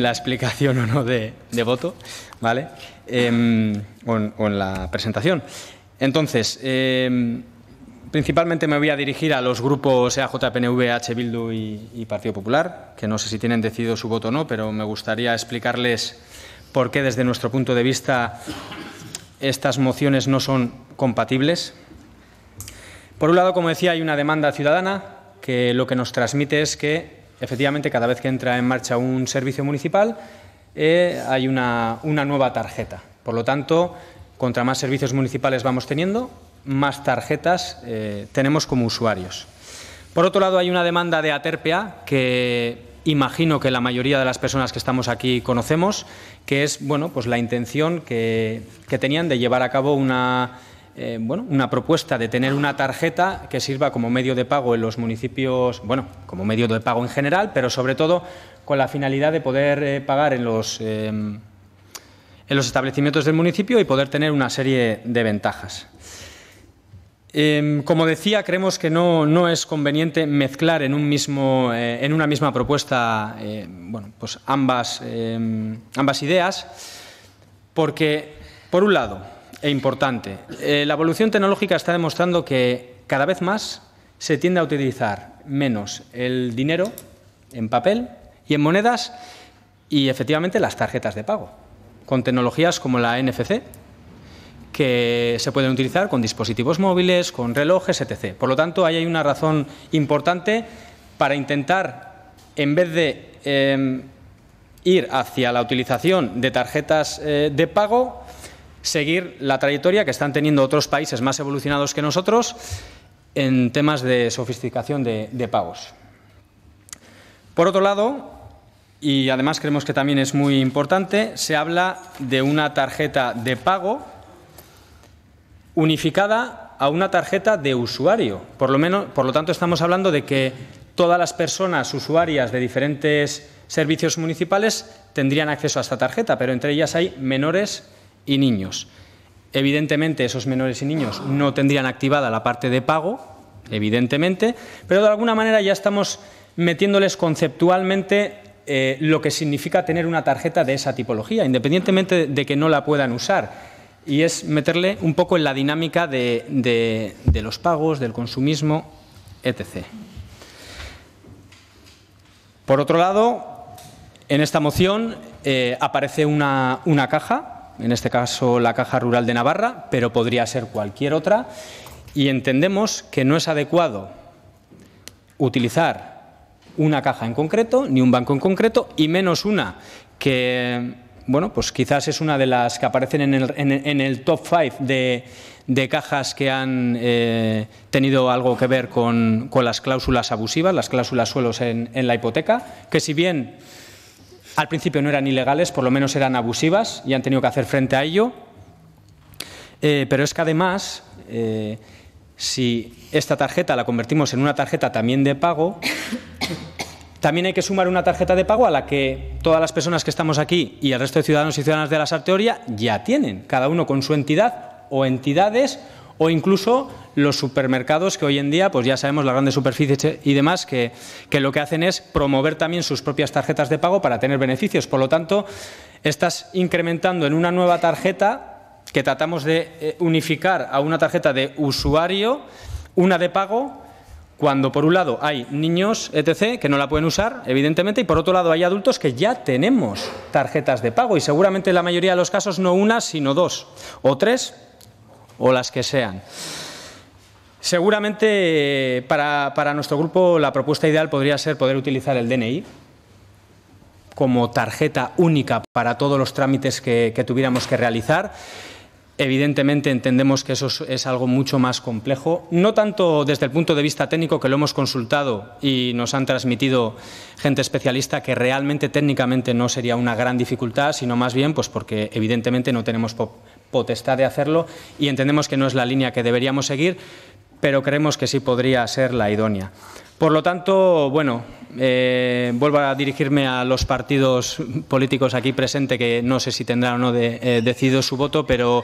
explicación o no de voto, ¿vale? O en la presentación. Entonces, principalmente me voy a dirigir a los grupos EAJ, PNV, H, Bildu y Partido Popular, que no sé si tienen decidido su voto o no, pero me gustaría explicarles por qué, desde nuestro punto de vista, estas mociones no son compatibles. Por un lado, como decía, hay una demanda ciudadana que lo que nos transmite es que, efectivamente, cada vez que entra en marcha un servicio municipal, hay una nueva tarjeta. Por lo tanto, contra más servicios municipales vamos teniendo, más tarjetas tenemos como usuarios. Por otro lado, hay una demanda de Aterpea que imagino que la mayoría de las personas que estamos aquí conocemos, que es bueno, pues la intención que tenían de llevar a cabo una propuesta de tener una tarjeta que sirva como medio de pago en los municipios, bueno, como medio de pago en general, pero sobre todo con la finalidad de poder pagar en los establecimientos del municipio y poder tener una serie de ventajas. Como decía, creemos que no es conveniente mezclar en una misma propuesta pues ambas ideas, porque, por un lado, e importante, la evolución tecnológica está demostrando que cada vez más se tiende a utilizar menos el dinero en papel y en monedas y, efectivamente, las tarjetas de pago, con tecnologías como la NFC, que se pueden utilizar con dispositivos móviles, con relojes, etc. Por lo tanto, ahí hay una razón importante para intentar, en vez de ir hacia la utilización de tarjetas de pago, seguir la trayectoria que están teniendo otros países más evolucionados que nosotros en temas de sofisticación de pagos. Por otro lado, y además creemos que también es muy importante, se habla de una tarjeta de pago unificada a una tarjeta de usuario. Por lo tanto, estamos hablando de que todas las personas usuarias de diferentes servicios municipales tendrían acceso a esta tarjeta, pero entre ellas hay menores y niños. Evidentemente, esos menores y niños no tendrían activada la parte de pago, evidentemente, pero de alguna manera ya estamos metiéndoles conceptualmente lo que significa tener una tarjeta de esa tipología, independientemente de que no la puedan usar. Y es meterle un poco en la dinámica de los pagos, del consumismo, etc. Por otro lado, en esta moción aparece una caja, en este caso la Caja Rural de Navarra, pero podría ser cualquier otra, y entendemos que no es adecuado utilizar una caja en concreto, ni un banco en concreto, y menos una que, bueno, pues quizás es una de las que aparecen en el top 5 de cajas que han tenido algo que ver con las cláusulas abusivas, las cláusulas suelos en la hipoteca, que si bien al principio no eran ilegales, por lo menos eran abusivas y han tenido que hacer frente a ello. Pero es que además, si esta tarjeta la convertimos en una tarjeta también de pago, también hay que sumar una tarjeta de pago a la que todas las personas que estamos aquí y el resto de ciudadanos y ciudadanas de la Sartu Oria ya tienen, cada uno con su entidad o entidades, o incluso los supermercados que hoy en día, pues ya sabemos, las grandes superficies y demás, que lo que hacen es promover también sus propias tarjetas de pago para tener beneficios. Por lo tanto, estás incrementando en una nueva tarjeta que tratamos de unificar a una tarjeta de usuario, una de pago, cuando por un lado hay niños, etc., que no la pueden usar, evidentemente, y por otro lado hay adultos que ya tenemos tarjetas de pago y seguramente en la mayoría de los casos no una, sino dos, o tres, o las que sean. Seguramente para nuestro grupo la propuesta ideal podría ser poder utilizar el DNI como tarjeta única para todos los trámites que tuviéramos que realizar. Evidentemente entendemos que eso es algo mucho más complejo, no tanto desde el punto de vista técnico, que lo hemos consultado y nos han transmitido gente especialista que realmente técnicamente no sería una gran dificultad, sino más bien pues porque evidentemente no tenemos potestad de hacerlo y entendemos que no es la línea que deberíamos seguir, pero creemos que sí podría ser la idónea. Por lo tanto, bueno, vuelvo a dirigirme a los partidos políticos aquí presentes, que no sé si tendrán o no decidido su voto, pero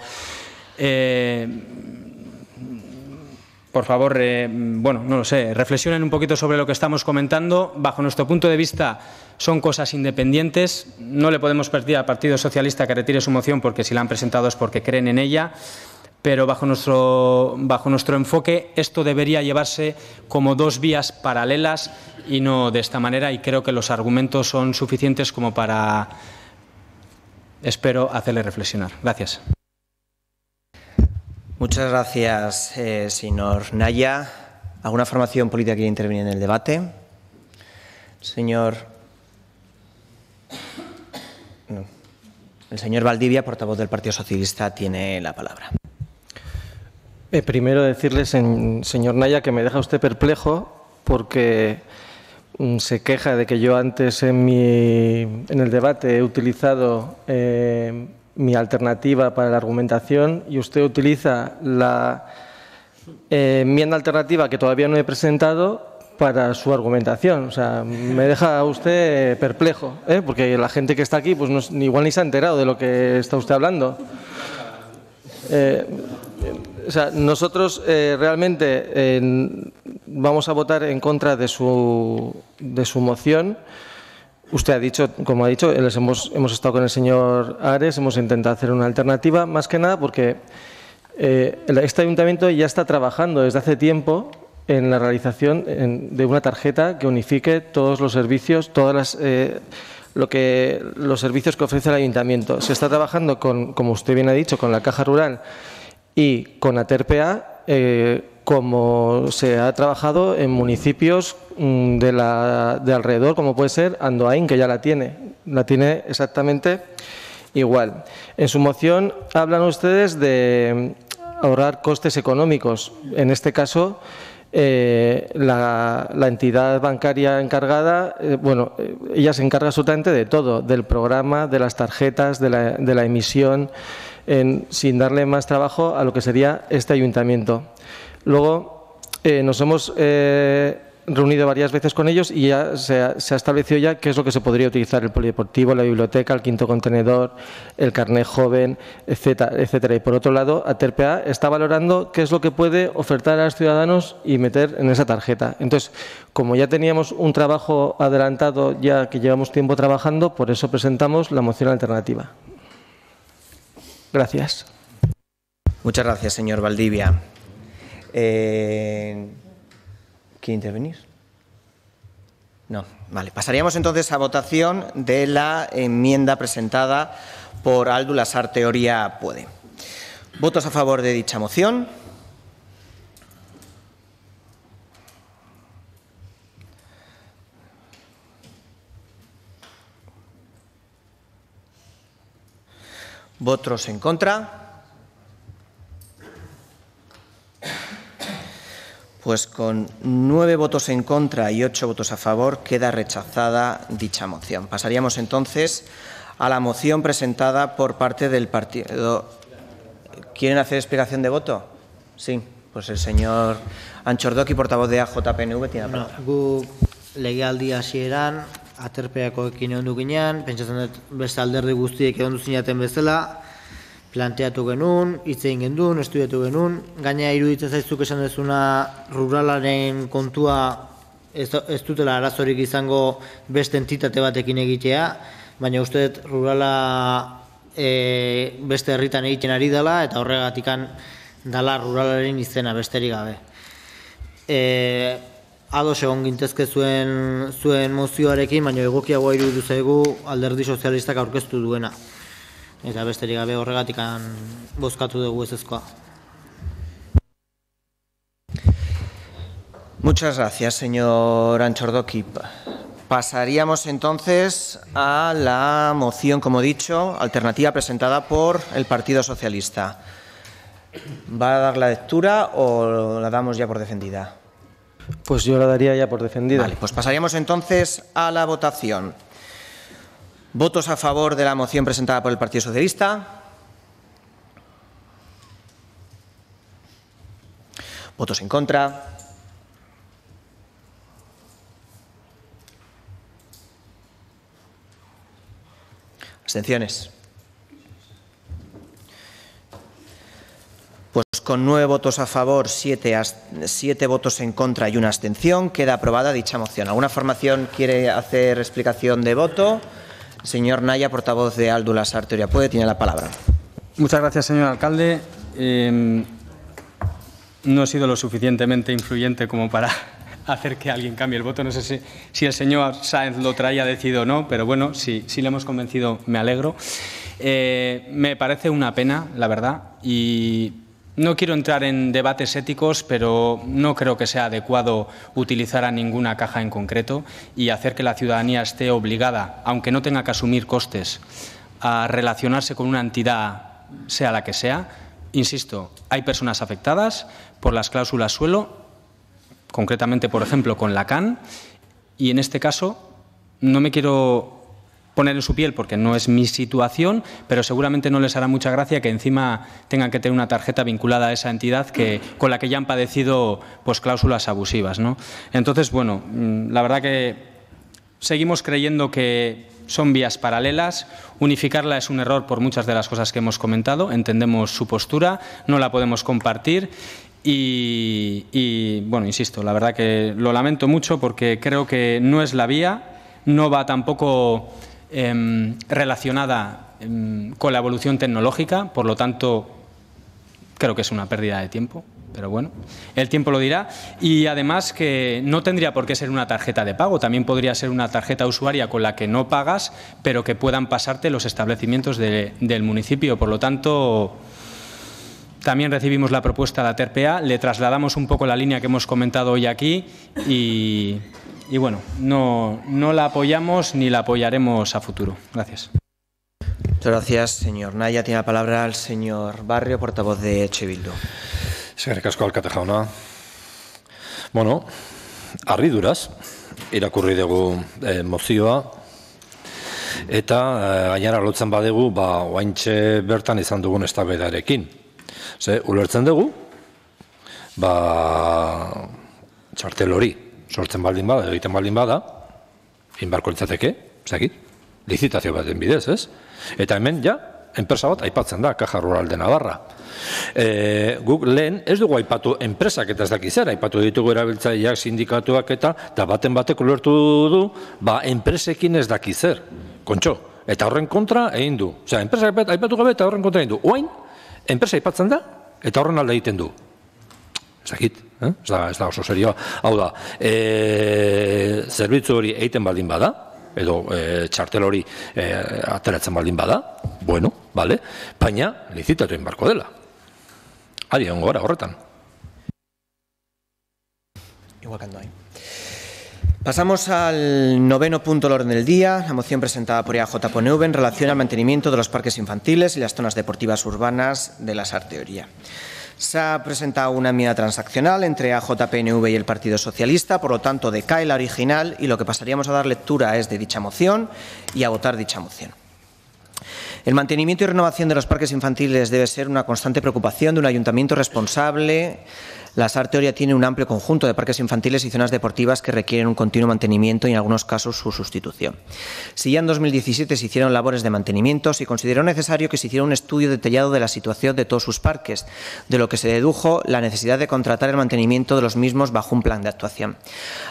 por favor, bueno, no lo sé, reflexionen un poquito sobre lo que estamos comentando. Bajo nuestro punto de vista son cosas independientes. No le podemos pedir al Partido Socialista que retire su moción porque si la han presentado es porque creen en ella. Pero bajo nuestro enfoque esto debería llevarse como dos vías paralelas y no de esta manera, y creo que los argumentos son suficientes como para, espero, hacerle reflexionar. Gracias. Muchas gracias, señor Naya. ¿Alguna formación política quiere intervenir en el debate? El señor Valdivia, portavoz del Partido Socialista, tiene la palabra. Primero decirle, señor Naya, que me deja usted perplejo porque se queja de que yo antes en el debate he utilizado mi alternativa para la argumentación y usted utiliza la enmienda alternativa que todavía no he presentado para su argumentación. O sea, me deja usted perplejo, porque la gente que está aquí pues igual ni se ha enterado de lo que está usted hablando. O sea, nosotros realmente vamos a votar en contra de su moción. Usted ha dicho, como ha dicho, hemos estado con el señor Ares, hemos intentado hacer una alternativa, más que nada porque este ayuntamiento ya está trabajando desde hace tiempo en la realización de una tarjeta que unifique todos los servicios, los servicios que ofrece el ayuntamiento. Se está trabajando como usted bien ha dicho, con la Caja Rural y con Aterpea, como se ha trabajado en municipios de alrededor, como puede ser Andoain, que ya la tiene exactamente igual. En su moción hablan ustedes de ahorrar costes económicos. En este caso, la entidad bancaria encargada, ella se encarga absolutamente de todo, del programa, de las tarjetas, de la emisión, sin darle más trabajo a lo que sería este ayuntamiento. Luego nos hemos reunido varias veces con ellos y ya se ha establecido ya qué es lo que se podría utilizar: el polideportivo, la biblioteca, el quinto contenedor, el carnet joven, etcétera, etcétera. Y por otro lado, Aterpea está valorando qué es lo que puede ofertar a los ciudadanos y meter en esa tarjeta. Entonces, como ya teníamos un trabajo adelantado, ya que llevamos tiempo trabajando, por eso presentamos la moción alternativa. Gracias. Muchas gracias, señor Valdivia. ¿Quiere intervenir? No. Vale. Pasaríamos entonces a votación de la enmienda presentada por Aldu Lasarte Oria Puede. ¿Votos a favor de dicha moción? ¿Votos en contra? Pues con 9 votos en contra y 8 votos a favor queda rechazada dicha moción. Pasaríamos entonces a la moción presentada por parte del partido. ¿Quieren hacer explicación de voto? Sí, pues el señor Antxordoki, portavoz de AJPNV, tiene la palabra. Guk legealdi hasieran Aterpeakoekin egondu ginean, pentsatzen dut beste alderdi guztiek egondu zinaten bezala, planteatu genuen, hitz egin genuen, estudiatu genuen. Gainera iruditzen zaizuk esan dezuna ruralaren kontua ez dutela arazorik izango beste entitate batekin egitea, baina uste dut rurala beste herritan egiten ari dela, eta horregatikan dala ruralaren izena besterik gabe. Ados egon gintezke zuen mozioarekin, baina egokiagoa iruditu zaigu Alderdi Sozialistak aurkeztu duena. Eta besterik gabe horregatikan bozkatu dugu ezezkoa. Muchas gracias, señor Antxordoki. Pasaríamos entonces a la moción, como he dicho, alternativa presentada por el Partido Socialista. ¿Va a dar la lectura o la damos ya por defendida? Pues yo la daría ya por defendida. Vale, pues pasaríamos entonces a la votación. ¿Votos a favor de la moción presentada por el Partido Socialista? ¿Votos en contra? ¿Abstenciones? Pues con 9 votos a favor, 7 votos en contra y una abstención, queda aprobada dicha moción. ¿Alguna formación quiere hacer explicación de voto? Señor Naya, portavoz de Aldu Lasarte Oriapuede, tiene la palabra. Muchas gracias, señor alcalde. No he sido lo suficientemente influyente como para hacer que alguien cambie el voto. No sé si el señor Sáenz lo traía decidido o no, pero bueno, si le hemos convencido, me alegro. Me parece una pena, la verdad, y no quiero entrar en debates éticos, pero no creo que sea adecuado utilizar a ninguna caja en concreto y hacer que la ciudadanía esté obligada, aunque no tenga que asumir costes, a relacionarse con una entidad, sea la que sea. Insisto, hay personas afectadas por las cláusulas suelo, concretamente, por ejemplo, con la CAN, y en este caso no me quiero poner en su piel porque no es mi situación, pero seguramente no les hará mucha gracia que encima tengan que tener una tarjeta vinculada a esa entidad con la que ya han padecido pues, cláusulas abusivas, ¿no? Entonces, bueno, la verdad que seguimos creyendo que son vías paralelas. Unificarla es un error por muchas de las cosas que hemos comentado. Entendemos su postura, no la podemos compartir. Y, bueno, insisto, la verdad que lo lamento mucho porque creo que no es la vía, no va tampoco relacionada con la evolución tecnológica, por lo tanto, creo que es una pérdida de tiempo, pero bueno, el tiempo lo dirá. Y además que no tendría por qué ser una tarjeta de pago, también podría ser una tarjeta usuaria con la que no pagas, pero que puedan pasarte los establecimientos del municipio, por lo tanto. También recibimos la propuesta de Aterpea, le trasladamos un poco la línea que hemos comentado hoy aquí y bueno, no la apoyamos ni la apoyaremos a futuro. Gracias. Muchas gracias, señor Naya. Tiene la palabra el señor Barrio, portavoz de EH Bildu. Eskerrik asko alkate jauna. Bueno, harriduraz irakurri dugu mozioa eta gainera lotzen badegu oraintxe bertan izan dugun eztabaidarekin. Ulertzen dugu, txartel hori sortzen baldin bada, egiten baldin bada, inbarko litzateke, lizitazio baten bidez, ez? Eta hemen, ja, enpresa bat aipatzen da, Caja Rural de Navarra. Guk lehen ez dugu aipatu enpresak eta ez dakizer, aipatu ditugu erabiltzaileak, sindikatuak eta baten batek ulertu du, enpresekin ez dakizer, kontxo. Eta horren kontra egin du. Osea, enpresak aipatu gabe eta horren kontra egin du. Oain, enpresa aipatzen da, eta horren alde egiten du. Ezakit, ez da oso serioa. Hau da, zerbitzu hori egiten baldin bada, edo txartel hori ateratzen baldin bada, bueno, bale, baina lizitatu egin barko dela. Adi, ongo gara horretan. Igual que ando ahí. Pasamos al 9º punto del orden del día, la moción presentada por EAJ-PNV en relación al mantenimiento de los parques infantiles y las zonas deportivas urbanas de la Lasarte Oria. Se ha presentado una enmienda transaccional entre EAJ-PNV y el Partido Socialista, por lo tanto decae la original y lo que pasaríamos a dar lectura es de dicha moción y a votar dicha moción. El mantenimiento y renovación de los parques infantiles debe ser una constante preocupación de un ayuntamiento responsable La Sarteoria tiene un amplio conjunto de parques infantiles y zonas deportivas que requieren un continuo mantenimiento y en algunos casos su sustitución. Si ya en 2017 se hicieron labores de mantenimiento, se consideró necesario que se hiciera un estudio detallado de la situación de todos sus parques, de lo que se dedujo la necesidad de contratar el mantenimiento de los mismos bajo un plan de actuación.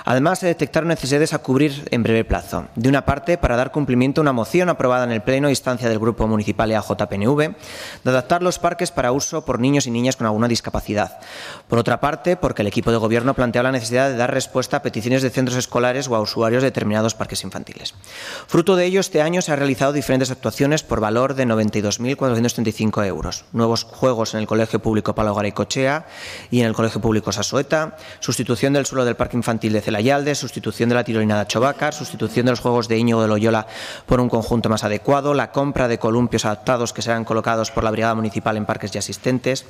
Además, se detectaron necesidades a cubrir en breve plazo. De una parte, para dar cumplimiento a una moción aprobada en el Pleno a instancia del Grupo Municipal EAJ-PNV, de adaptar los parques para uso por niños y niñas con alguna discapacidad. Por otra parte, porque el equipo de gobierno planteaba la necesidad de dar respuesta a peticiones de centros escolares o a usuarios de determinados parques infantiles. Fruto de ello, este año se han realizado diferentes actuaciones por valor de 92.435 euros. Nuevos juegos en el Colegio Público Palo Garaycochea y en el Colegio Público Sasoeta, sustitución del suelo del Parque Infantil de Celayalde, sustitución de la tirolina de Achovácar, sustitución de los juegos de Íñigo de Loyola por un conjunto más adecuado, la compra de columpios adaptados que serán colocados por la Brigada Municipal en parques ya existentes.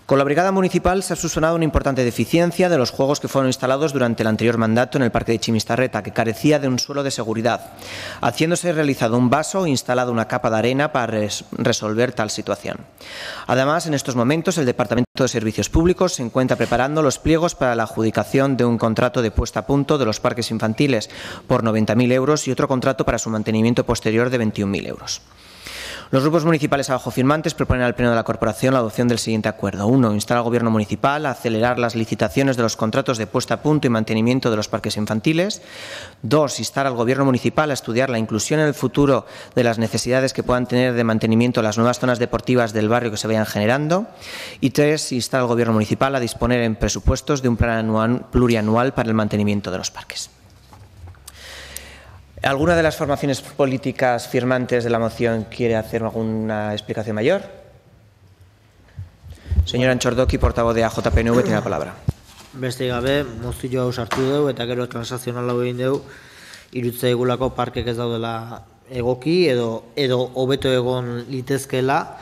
Con la Brigada Municipal se ha subsanado una importante deficiencia de los juegos que fueron instalados durante el anterior mandato en el Parque de Chimistarreta, que carecía de un suelo de seguridad, haciéndose realizado un vaso e instalado una capa de arena para resolver tal situación. Además, en estos momentos, el Departamento de Servicios Públicos se encuentra preparando los pliegos para la adjudicación de un contrato de puesta a punto de los parques infantiles por 90.000 euros y otro contrato para su mantenimiento posterior de 21.000 euros. Los grupos municipales abajo firmantes proponen al Pleno de la Corporación la adopción del siguiente acuerdo. 1. Instar al Gobierno municipal a acelerar las licitaciones de los contratos de puesta a punto y mantenimiento de los parques infantiles. 2. Instar al Gobierno municipal a estudiar la inclusión en el futuro de las necesidades que puedan tener de mantenimiento las nuevas zonas deportivas del barrio que se vayan generando. Y 3. Instar al Gobierno municipal a disponer en presupuestos de un plan plurianual para el mantenimiento de los parques. ¿Alguna de las formaciones políticas firmantes de la moción quiere hacer alguna explicación mayor? Señora Antxordoki, portavoz de AJPNV, tiene la palabra. Beste gabe, mozio hau sartu dugu eta gero transazional hau egin dugu, irutza egulako parkek ez daudela egoki edo hobeto egon litezkela,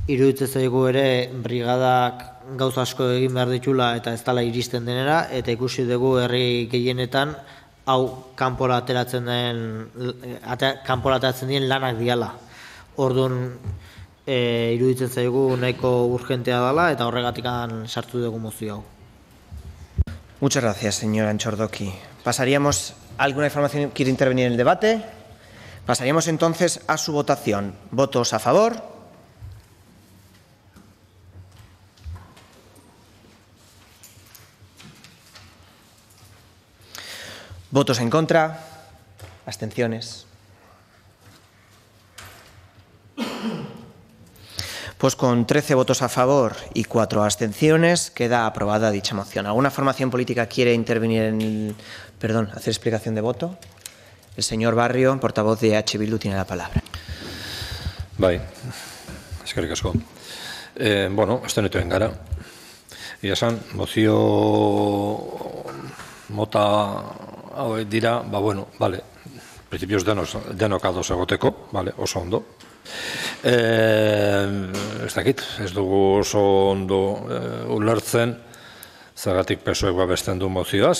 iruditze zaigu ere brigadak gauza asko egin behar ditula eta ez dela iristen denera, eta ikusi dugu herri gehienetan hau kanpora ateratzen dien lanak diala. Orduan, iruditzen zaigu nahiko urgentea dela eta horregatik sartu dugu mozio hau. Muchas gracias, señora Antxordoki. Pasaríamos, ¿alguna información quiere intervenir en el debate? Pasaríamos entonces a su votación. ¿Votos a favor? ¿Votos en contra? ¿Abstenciones? Pues con 13 votos a favor y 4 abstenciones queda aprobada dicha moción. ¿Alguna formación política quiere intervenir hacer explicación de voto? El señor Barrio, portavoz de EH Bildu, tiene la palabra. Bai, eskerrik asko. Azten eto engara. Ia esan, mozio mota hauek dira, principios denok ados egoteko, oso ondo. Ez dakit, ez dugu oso ondo ulertzen, zergatik PSOEk babesten du mozioa,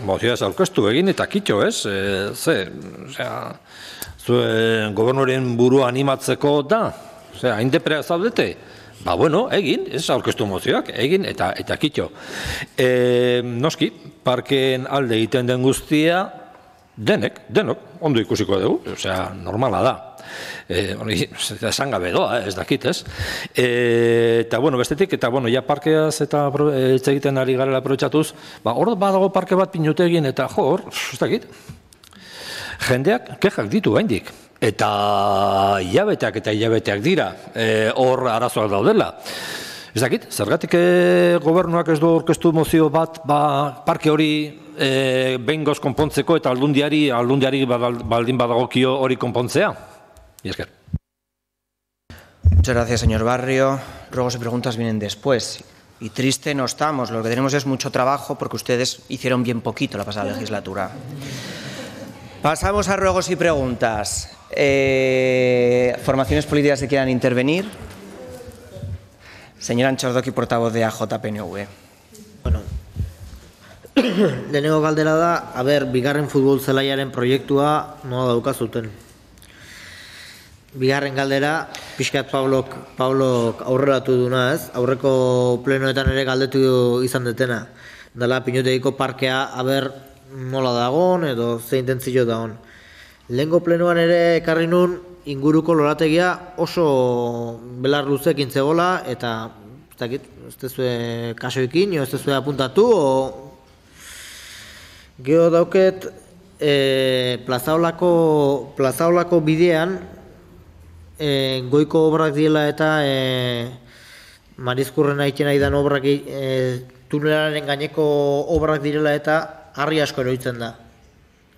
mozioa ez aurkeztu egin eta kitxo, ez? Zuen gobernuaren burua animatzeko da, hain deprea zaudete? Egin, ez aurkeztu mozioak, egin eta kitxo. Noski, parken alde egiten den guztia, denok, ondo ikusiko dugu, normala da. Esan gabe doa, ez dakit, ez? Eta, bestetik, ja parkeaz eta hitz egiten ari garela aprobetxatuz, hor badago parke bat pinutegin eta hor, ez dakit, jendeak kexak ditu gaindik. Eta hilabeteak dira, hor arazoak daudela. Ez dakit, zergatik gobernuak ez du aurkeztu mozio bat parke hori behingoz konpontzeko eta aldundiari baldin badagokio hori konpontzea? Y esker. Muchas gracias, señor Barrio. Ruegos y preguntas vienen después. Y triste no estamos, lo que tenemos es mucho trabajo porque ustedes hicieron bien poquito la pasada legislatura. Pasamos a ruegos y preguntas. Formaciones políticas que quieran intervenir. Señora Antxordoki, portavoz de AJPNV. Lehenengo galdera da, bigarren futbol zelaiaren proiektua nola daukazuten. Bigarren galdera, pixkat Pablok aurreratu duna, ez? Aurreko plenoetan ere galdetu izan detena. Dala, Piñotegiko parkea, aber nola dagon, edo ze intentzio dagon. Lehengo plenoan ere ekarri nun, inguruko lorategia oso belar luzekin zegoela, eta ez tezue kasoekin, ez tezue apuntatu, geho dauket plazaolako bidean, goiko obrak diela eta Marizkurren aiten aidan obrak tunelaren gaineko obrak direla eta harri asko eroitzen da.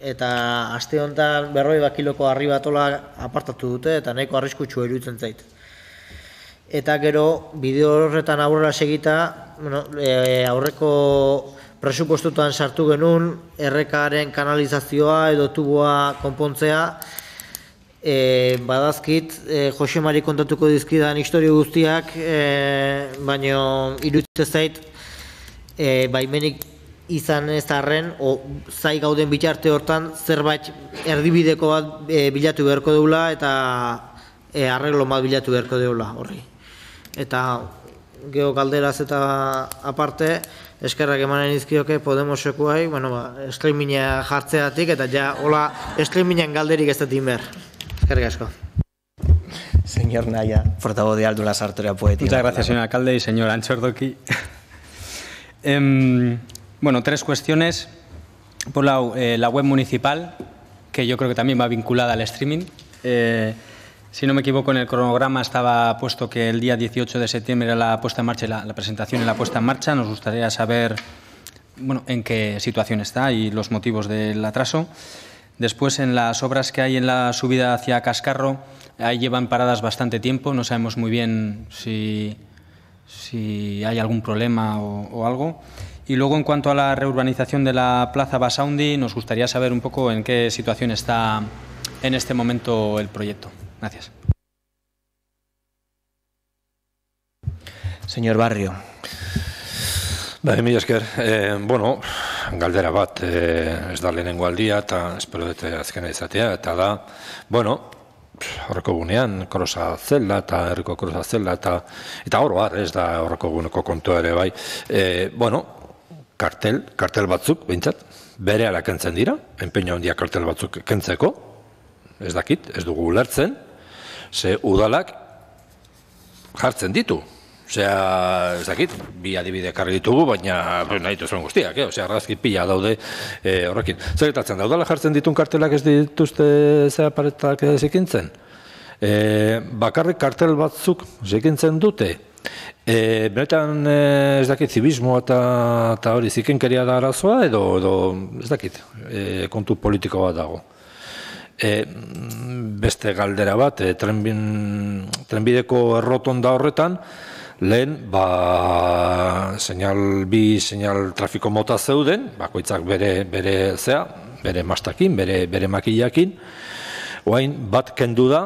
Eta aste honetan 40 kiloko harri batola apartatu dute eta nahiko arriskutsu eruditzen zait. Eta gero, bideo horretan aurrera segita, aurreko presupuestutan sartu genuen, errekaren kanalizazioa edo tuboa konpontzea, badazkit, Jose Mari kontatuko dizkidan historio guztiak, baino iruditzen zait, baimenik izan ez arren, zai gauden bitarte hortan, zerbait erdibideko bat bilatu beharko deula eta arreglo bat bilatu beharko deula horri. Eta geho galderaz eta aparte, eskerrak emanen izkioke Podemosekuai, streamina jartzeatik eta ja, hola, streaminan galderik ez dut inber. Eskerrik asko. Señor Naya, portavoz de Aldula Sartoria Poética. Muchas gracias, señor alcalde y señor Anchordoki. Tres cuestiones. Por la web municipal, que yo creo que también va vinculada al streaming. Si no me equivoco, en el cronograma estaba puesto que el día 18 de septiembre era la puesta en marcha, la presentación y la puesta en marcha. Nos gustaría saber en qué situación está y los motivos del atraso. Después, en las obras que hay en la subida hacia Cascarro, ahí llevan paradas bastante tiempo. No sabemos muy bien si hay algún problema o algo. Y luego, en cuanto a la reurbanización de la Plaza Basaundi, nos gustaría saber un poco en qué situación está en este momento el proyecto. Gracias. Señor Barrio. Mila esker, galdera bat, ez da lehenengo aldia, eta espero dute azkena izatea, eta da, horreko gunean, korosa zelda, eta herriko korosa zelda, eta oroar, ez da horreko guneko kontua ere bai, kartel batzuk, behintzat, bere ala kentzen dira, enpeina handia kartel batzuk kentzeko, ez dakit, ez dugu ulertzen, ze udalak jartzen ditu. Osea, ez dakit, bi adibide karri ditugu, baina nahi duzuen guztiak, argazki pila daude horrekin. Zer gertatzen da, udala jartzen ditun kartelak ez dituzte zeaparetak zikintzen? Bakarrik kartel batzuk zikintzen dute. Benetan, ez dakit, zibismo eta hori zikinkeria da arazoa, edo ez dakit, kontu politiko bat dago. Beste galdera bat, trenbideko errotonda horretan, lehen, seinal trafiko mota zeuden, bakoitzak bere mastakin, bere makillakin, oain bat kendu da,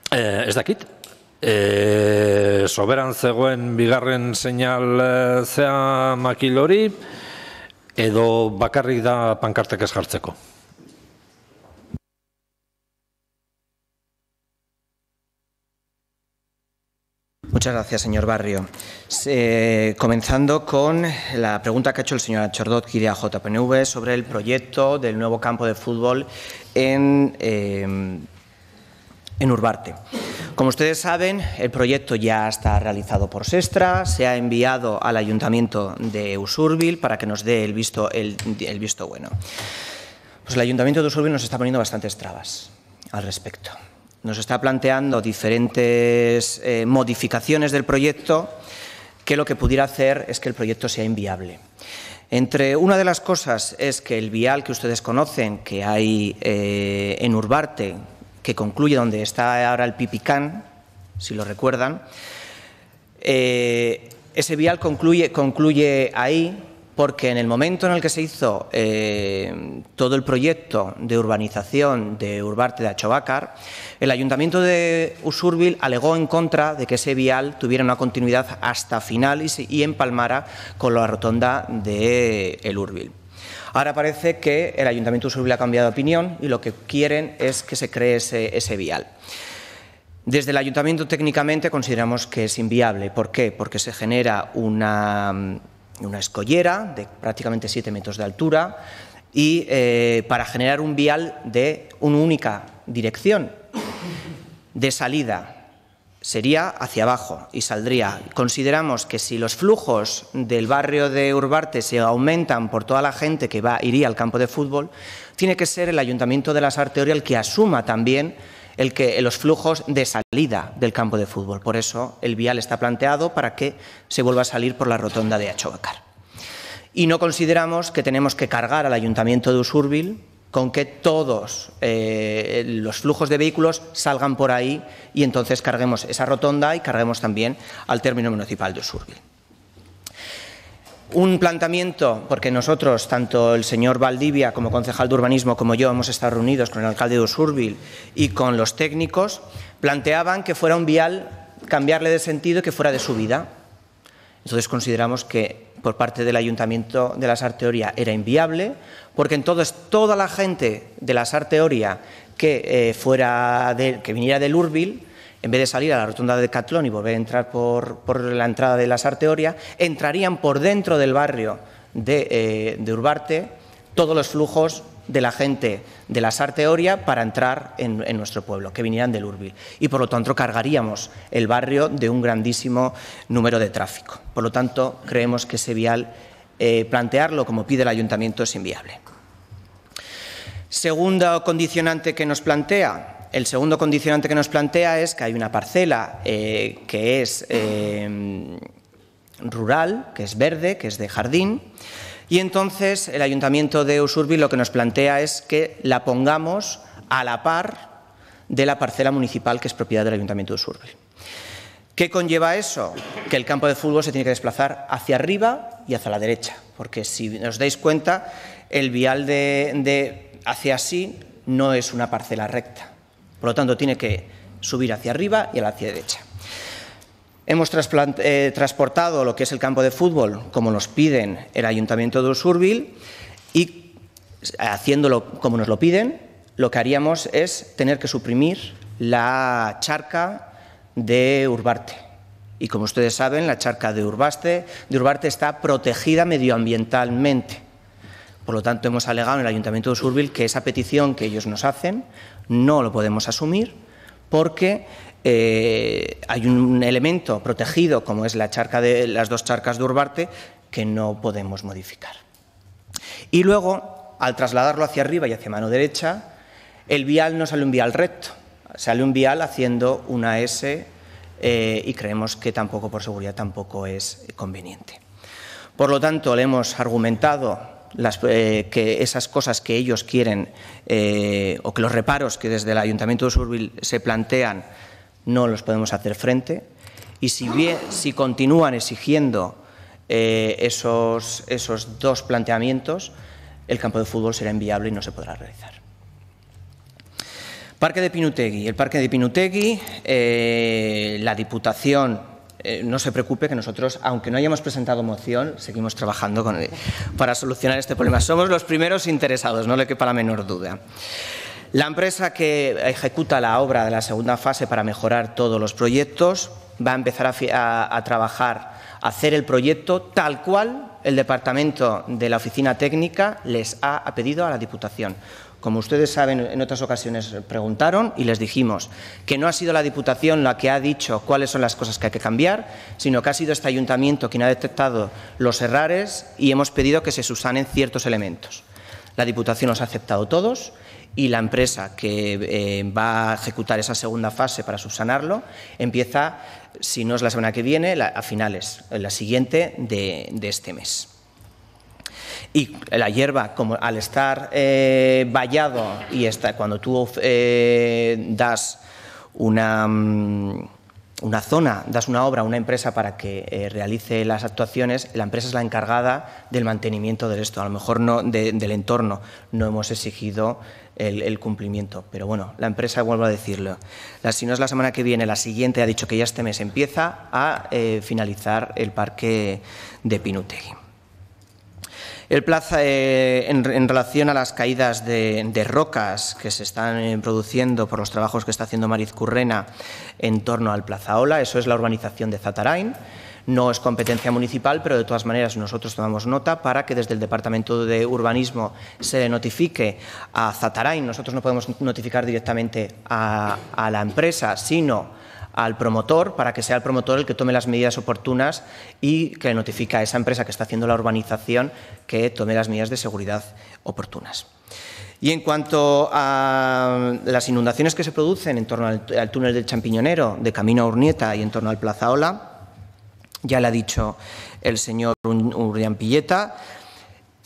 ez dakit, soberan zegoen bigarren seinal zea makil hori, edo bakarrik da pankartek ez jartzeko. Muchas gracias, señor Barrio. Comenzando con la pregunta que ha hecho el señor Anchordoki de AJPNV sobre el proyecto del nuevo campo de fútbol en Urbarte. Como ustedes saben, el proyecto ya está realizado por Sestra, se ha enviado al Ayuntamiento de Usurbil para que nos dé el visto bueno. Pues el Ayuntamiento de Usurbil nos está poniendo bastantes trabas al respecto. Nos está planteando diferentes modificaciones del proyecto que lo que pudiera hacer es que el proyecto sea inviable. Entre una de las cosas es que el vial que ustedes conocen, que hay en Urbarte, que concluye donde está ahora el Pipicán, si lo recuerdan, ese vial concluye ahí porque en el momento en el que se hizo todo el proyecto de urbanización de Urbarte de Achobacar, el Ayuntamiento de Usurbil alegó en contra de que ese vial tuviera una continuidad hasta final y empalmara con la rotonda de El Urbil. Ahora parece que el Ayuntamiento de Usurbil ha cambiado de opinión y lo que quieren es que se cree ese vial. Desde el Ayuntamiento técnicamente consideramos que es inviable. ¿Por qué? Porque se genera una escollera de prácticamente 7 metros de altura y para generar un vial de una única dirección de salida sería hacia abajo y saldría. Consideramos que si los flujos del barrio de Urbarte se aumentan por toda la gente que iría al campo de fútbol, tiene que ser el Ayuntamiento de la Sarteoria el que asuma también los flujos de salida del campo de fútbol. Por eso el vial está planteado para que se vuelva a salir por la rotonda de Achobacar. Y no consideramos que tenemos que cargar al Ayuntamiento de Usurbil con que todos los flujos de vehículos salgan por ahí y entonces carguemos esa rotonda y carguemos también al término municipal de Usurbil. Un planteamiento, porque nosotros, tanto el señor Valdivia como concejal de urbanismo como yo, hemos estado reunidos con el alcalde de Usurbil y con los técnicos, planteaban que fuera un vial, cambiarle de sentido y que fuera de subida. Entonces consideramos que por parte del Ayuntamiento de la Sarteoria era inviable, porque entonces toda la gente de la Sarteoria que viniera del Urbil, en vez de salir a la rotonda de Decatlón y volver a entrar por la entrada de la Sarteoria, entrarían por dentro del barrio de Urbarte todos los flujos de la gente de la Sarteoria para entrar en nuestro pueblo, que vinieran del Urbil. Y por lo tanto cargaríamos el barrio de un grandísimo número de tráfico. Por lo tanto, creemos que ese vial, plantearlo como pide el Ayuntamiento, es inviable. Segundo condicionante que nos plantea. El segundo condicionante que nos plantea es que hay una parcela que es rural, que es verde, que es de jardín, y entonces el Ayuntamiento de Usurbil lo que nos plantea es que la pongamos a la par de la parcela municipal que es propiedad del Ayuntamiento de Usurbil. ¿Qué conlleva eso? Que el campo de fútbol se tiene que desplazar hacia arriba y hacia la derecha, porque si os dais cuenta, el vial de hacia así no es una parcela recta. Por lo tanto, tiene que subir hacia arriba y hacia la derecha. Hemos transportado lo que es el campo de fútbol, como nos piden el Ayuntamiento de Usurbil, y haciéndolo como nos lo piden, lo que haríamos es tener que suprimir la charca de Urbarte. Y como ustedes saben, la charca de Urbarte está protegida medioambientalmente. Por lo tanto, hemos alegado en el Ayuntamiento de Usurbil que esa petición que ellos nos hacen no lo podemos asumir porque hay un elemento protegido, como es las dos charcas de Urbarte, que no podemos modificar. Y luego, al trasladarlo hacia arriba y hacia mano derecha, el vial no sale un vial recto, sale un vial haciendo una S y creemos que tampoco, por seguridad, tampoco es conveniente. Por lo tanto, le hemos argumentado que esas cosas que ellos quieren o que los reparos que desde el Ayuntamiento de Usurbil se plantean no los podemos hacer frente y si continúan exigiendo esos dos planteamientos, el campo de fútbol será inviable y no se podrá realizar. Parque de Pinutegui. El Parque de Pinutegui, la Diputación, no se preocupe que nosotros, aunque no hayamos presentado moción, seguimos trabajando para solucionar este problema. Somos los primeros interesados, no le quepa la menor duda. La empresa que ejecuta la obra de la segunda fase para mejorar todos los proyectos va a empezar a trabajar, a hacer el proyecto tal cual el Departamento de la Oficina Técnica les ha pedido a la Diputación. Como ustedes saben, en otras ocasiones preguntaron y les dijimos que no ha sido la Diputación la que ha dicho cuáles son las cosas que hay que cambiar, sino que ha sido este Ayuntamiento quien ha detectado los errores y hemos pedido que se subsanen ciertos elementos. La Diputación los ha aceptado todos y la empresa que va a ejecutar esa segunda fase para subsanarlo empieza, si no es la semana que viene, a finales, la siguiente de este mes. Y la hierba, como al estar vallado y cuando tú das una zona, das una obra a una empresa para que realice las actuaciones, la empresa es la encargada del mantenimiento de esto. A lo mejor no del entorno, no hemos exigido el cumplimiento. Pero bueno, la empresa, vuelvo a decirlo, si no es la semana que viene, la siguiente ha dicho que ya este mes empieza a finalizar el parque de Pinutegui. El plaza, en relación a las caídas de rocas que se están produciendo por los trabajos que está haciendo Mariz Currena en torno al Plazaola, eso es la urbanización de Zatarain. No es competencia municipal, pero de todas maneras nosotros tomamos nota para que desde el Departamento de Urbanismo se le notifique a Zatarain. Nosotros no podemos notificar directamente a la empresa, sino al promotor, para que sea el promotor el que tome las medidas oportunas y que le notifique a esa empresa que está haciendo la urbanización que tome las medidas de seguridad oportunas. Y en cuanto a las inundaciones que se producen en torno al túnel del Champiñonero, de camino a Urnieta y en torno al Plazaola, ya le ha dicho el señor Urdiampilleta.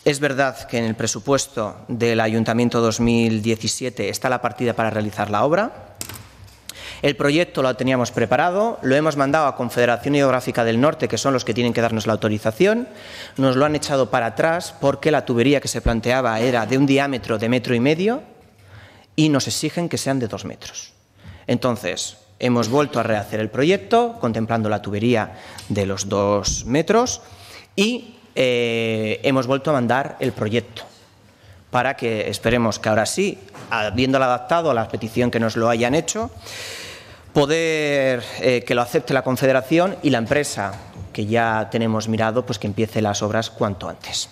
Es verdad que en el presupuesto del Ayuntamiento 2017 está la partida para realizar la obra. El proyecto lo teníamos preparado, lo hemos mandado a Confederación Hidrográfica del Norte, que son los que tienen que darnos la autorización. Nos lo han echado para atrás porque la tubería que se planteaba era de un diámetro de 1,5 metros y nos exigen que sean de 2 metros. Entonces, hemos vuelto a rehacer el proyecto, contemplando la tubería de los 2 metros y hemos vuelto a mandar el proyecto para que esperemos que ahora sí, habiéndolo adaptado a la petición que nos lo hayan hecho, poder que lo acepte la Confederación y la empresa que ya tenemos mirado, pues que empiece las obras cuanto antes.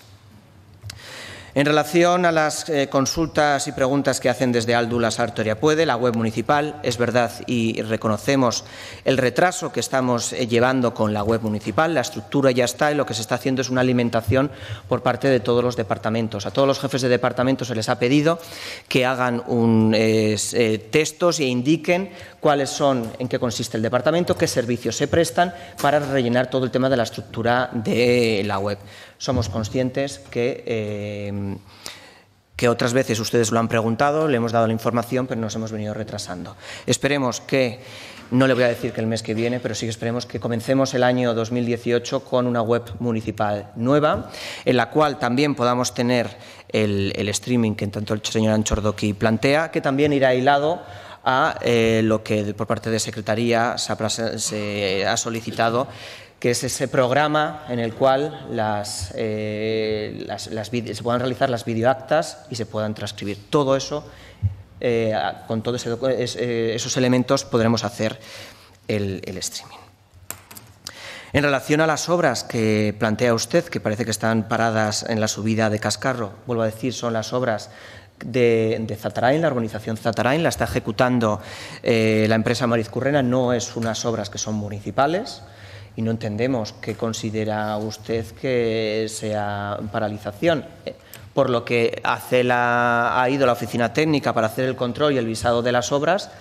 En relación a las consultas y preguntas que hacen desde Aldu Lasarte Puede, la web municipal, es verdad y reconocemos el retraso que estamos llevando con la web municipal. La estructura ya está y lo que se está haciendo es una alimentación por parte de todos los departamentos. A todos los jefes de departamento se les ha pedido que hagan textos e indiquen cuáles son, en qué consiste el departamento, qué servicios se prestan para rellenar todo el tema de la estructura de la web. Somos conscientes que otras veces ustedes lo han preguntado, le hemos dado la información, pero nos hemos venido retrasando. Esperemos que, no le voy a decir que el mes que viene, pero sí que esperemos que comencemos el año 2018 con una web municipal nueva, en la cual también podamos tener el streaming que tanto el señor Anchordoki plantea, que también irá hilado a lo que por parte de Secretaría se ha solicitado, que es ese programa en el cual se puedan realizar las videoactas y se puedan transcribir. Todo eso, con todos esos elementos podremos hacer el streaming. En relación a las obras que plantea usted, que parece que están paradas en la subida de Cascarro, vuelvo a decir, son las obras de Zatarain, la urbanización Zatarain, la está ejecutando la empresa Mariz Currena, no es unas obras que son municipales. Y no entendemos qué considera usted que sea paralización. Por lo que ha ido la oficina técnica para hacer el control y el visado de las obras,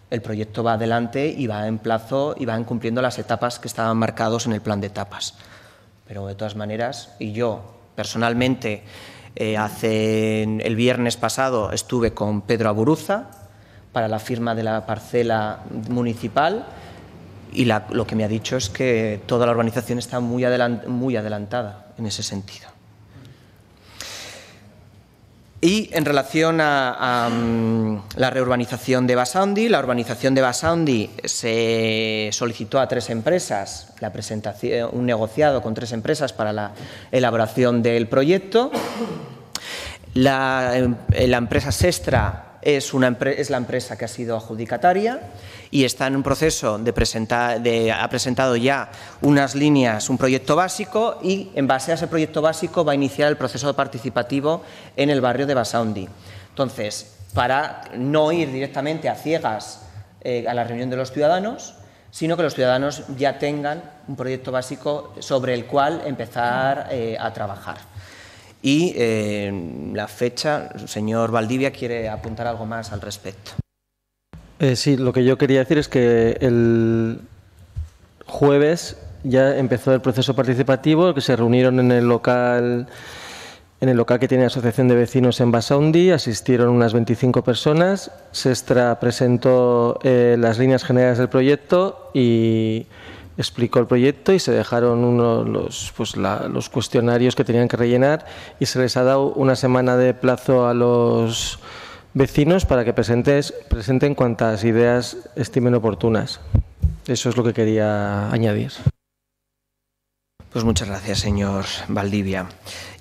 el proyecto va adelante y va en plazo y van cumpliendo las etapas que estaban marcados en el plan de etapas. Pero de todas maneras, y yo personalmente el viernes pasado estuve con Pedro Aburuza para la firma de la parcela municipal. Y lo que me ha dicho es que toda la urbanización está muy adelantada en ese sentido. Y en relación a la reurbanización de Basaundi, la urbanización de Basaundi se solicitó a 3 empresas, un negociado con 3 empresas para la elaboración del proyecto. La empresa Sestra es la empresa que ha sido adjudicataria y está en un proceso ha presentado ya unas líneas, un proyecto básico, y en base a ese proyecto básico va a iniciar el proceso participativo en el barrio de Basaundi. Entonces, para no ir directamente a ciegas a la reunión de los ciudadanos, sino que los ciudadanos ya tengan un proyecto básico sobre el cual empezar a trabajar. Y la fecha, el señor Valdivia quiere apuntar algo más al respecto. Sí, lo que yo quería decir es que el jueves ya empezó el proceso participativo, que se reunieron en el local que tiene la Asociación de Vecinos en Basaundi, asistieron unas 25 personas. Sestra presentó las líneas generales del proyecto y explicó el proyecto, y se dejaron los cuestionarios que tenían que rellenar, y se les ha dado una semana de plazo a los vecinos para que presenten cuantas ideas estimen oportunas. Eso es lo que quería añadir. Pues muchas gracias, señor Valdivia.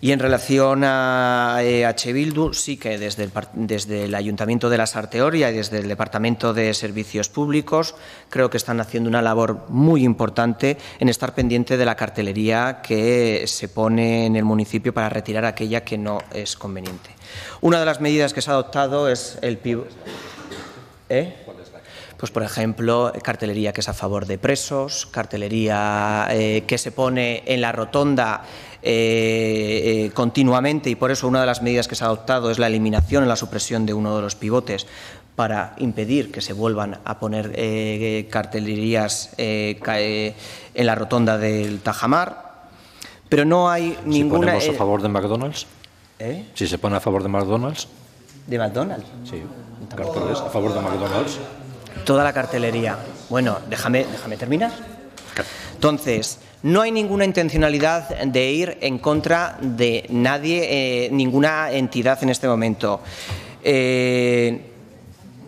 Y en relación a EH Bildu, sí que desde el Ayuntamiento de la Sarteoria y desde el Departamento de Servicios Públicos creo que están haciendo una labor muy importante en estar pendiente de la cartelería que se pone en el municipio para retirar aquella que no es conveniente. Una de las medidas que se ha adoptado es el pivote. Pues, por ejemplo, cartelería que es a favor de presos, cartelería que se pone en la rotonda continuamente, y por eso una de las medidas que se ha adoptado es la eliminación o la supresión de uno de los pivotes para impedir que se vuelvan a poner cartelerías en la rotonda del Tajamar. Pero no hay ninguna... ¿Si ponemos a favor de McDonald's? Si se pone a favor de McDonald's. ¿De McDonald's? Sí, carteles a favor de McDonald's. Toda la cartelería. Bueno, déjame terminar. Entonces, no hay ninguna intencionalidad de ir en contra de nadie, ninguna entidad en este momento.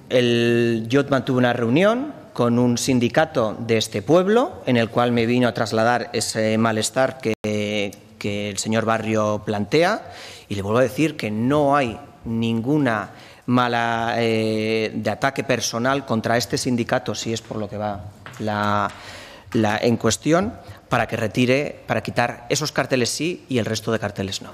Yo mantuve una reunión con un sindicato de este pueblo en el cual me vino a trasladar ese malestar que el señor Barrio plantea, y le vuelvo a decir que no hay ninguna mala de ataque personal contra este sindicato, si es por lo que va en cuestión, para que retire, para quitar esos carteles sí y el resto de carteles no.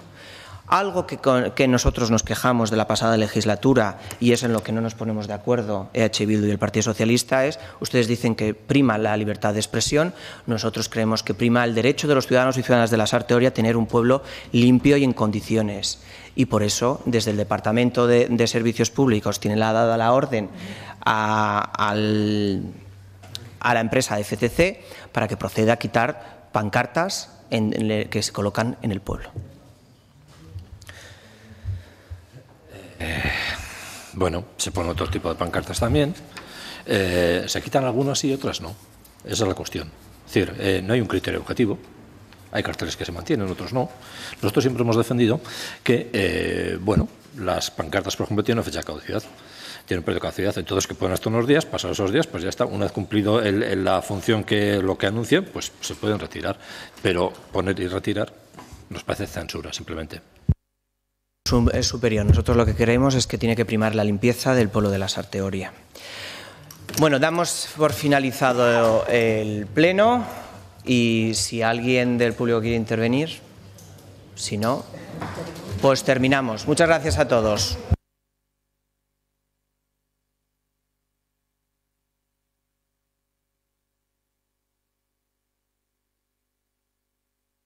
Algo que nosotros nos quejamos de la pasada legislatura, y es en lo que no nos ponemos de acuerdo EH Bildu y el Partido Socialista, es, ustedes dicen que prima la libertad de expresión, nosotros creemos que prima el derecho de los ciudadanos y ciudadanas de la Sarteoria a tener un pueblo limpio y en condiciones. Y por eso, desde el Departamento de Servicios Públicos tiene dada la orden a la empresa FCC para que proceda a quitar pancartas que se colocan en el pueblo. Bueno, se ponen otro tipo de pancartas también. Se quitan algunas y otras no. Esa es la cuestión. Es decir, no hay un criterio objetivo. Hay carteles que se mantienen, otros no. Nosotros siempre hemos defendido que, bueno, las pancartas, por ejemplo, tienen fecha de caducidad. Tienen un periodo de caducidad, entonces que pueden hasta unos días, pasados esos días, pues ya está. Una vez cumplido la función lo que anuncian, pues se pueden retirar. Pero poner y retirar nos parece censura, simplemente. Es superior. Nosotros lo que queremos es que tiene que primar la limpieza del pueblo de la Sarteoria. Bueno, damos por finalizado el pleno, y si alguien del público quiere intervenir, si no, pues terminamos. Muchas gracias a todos.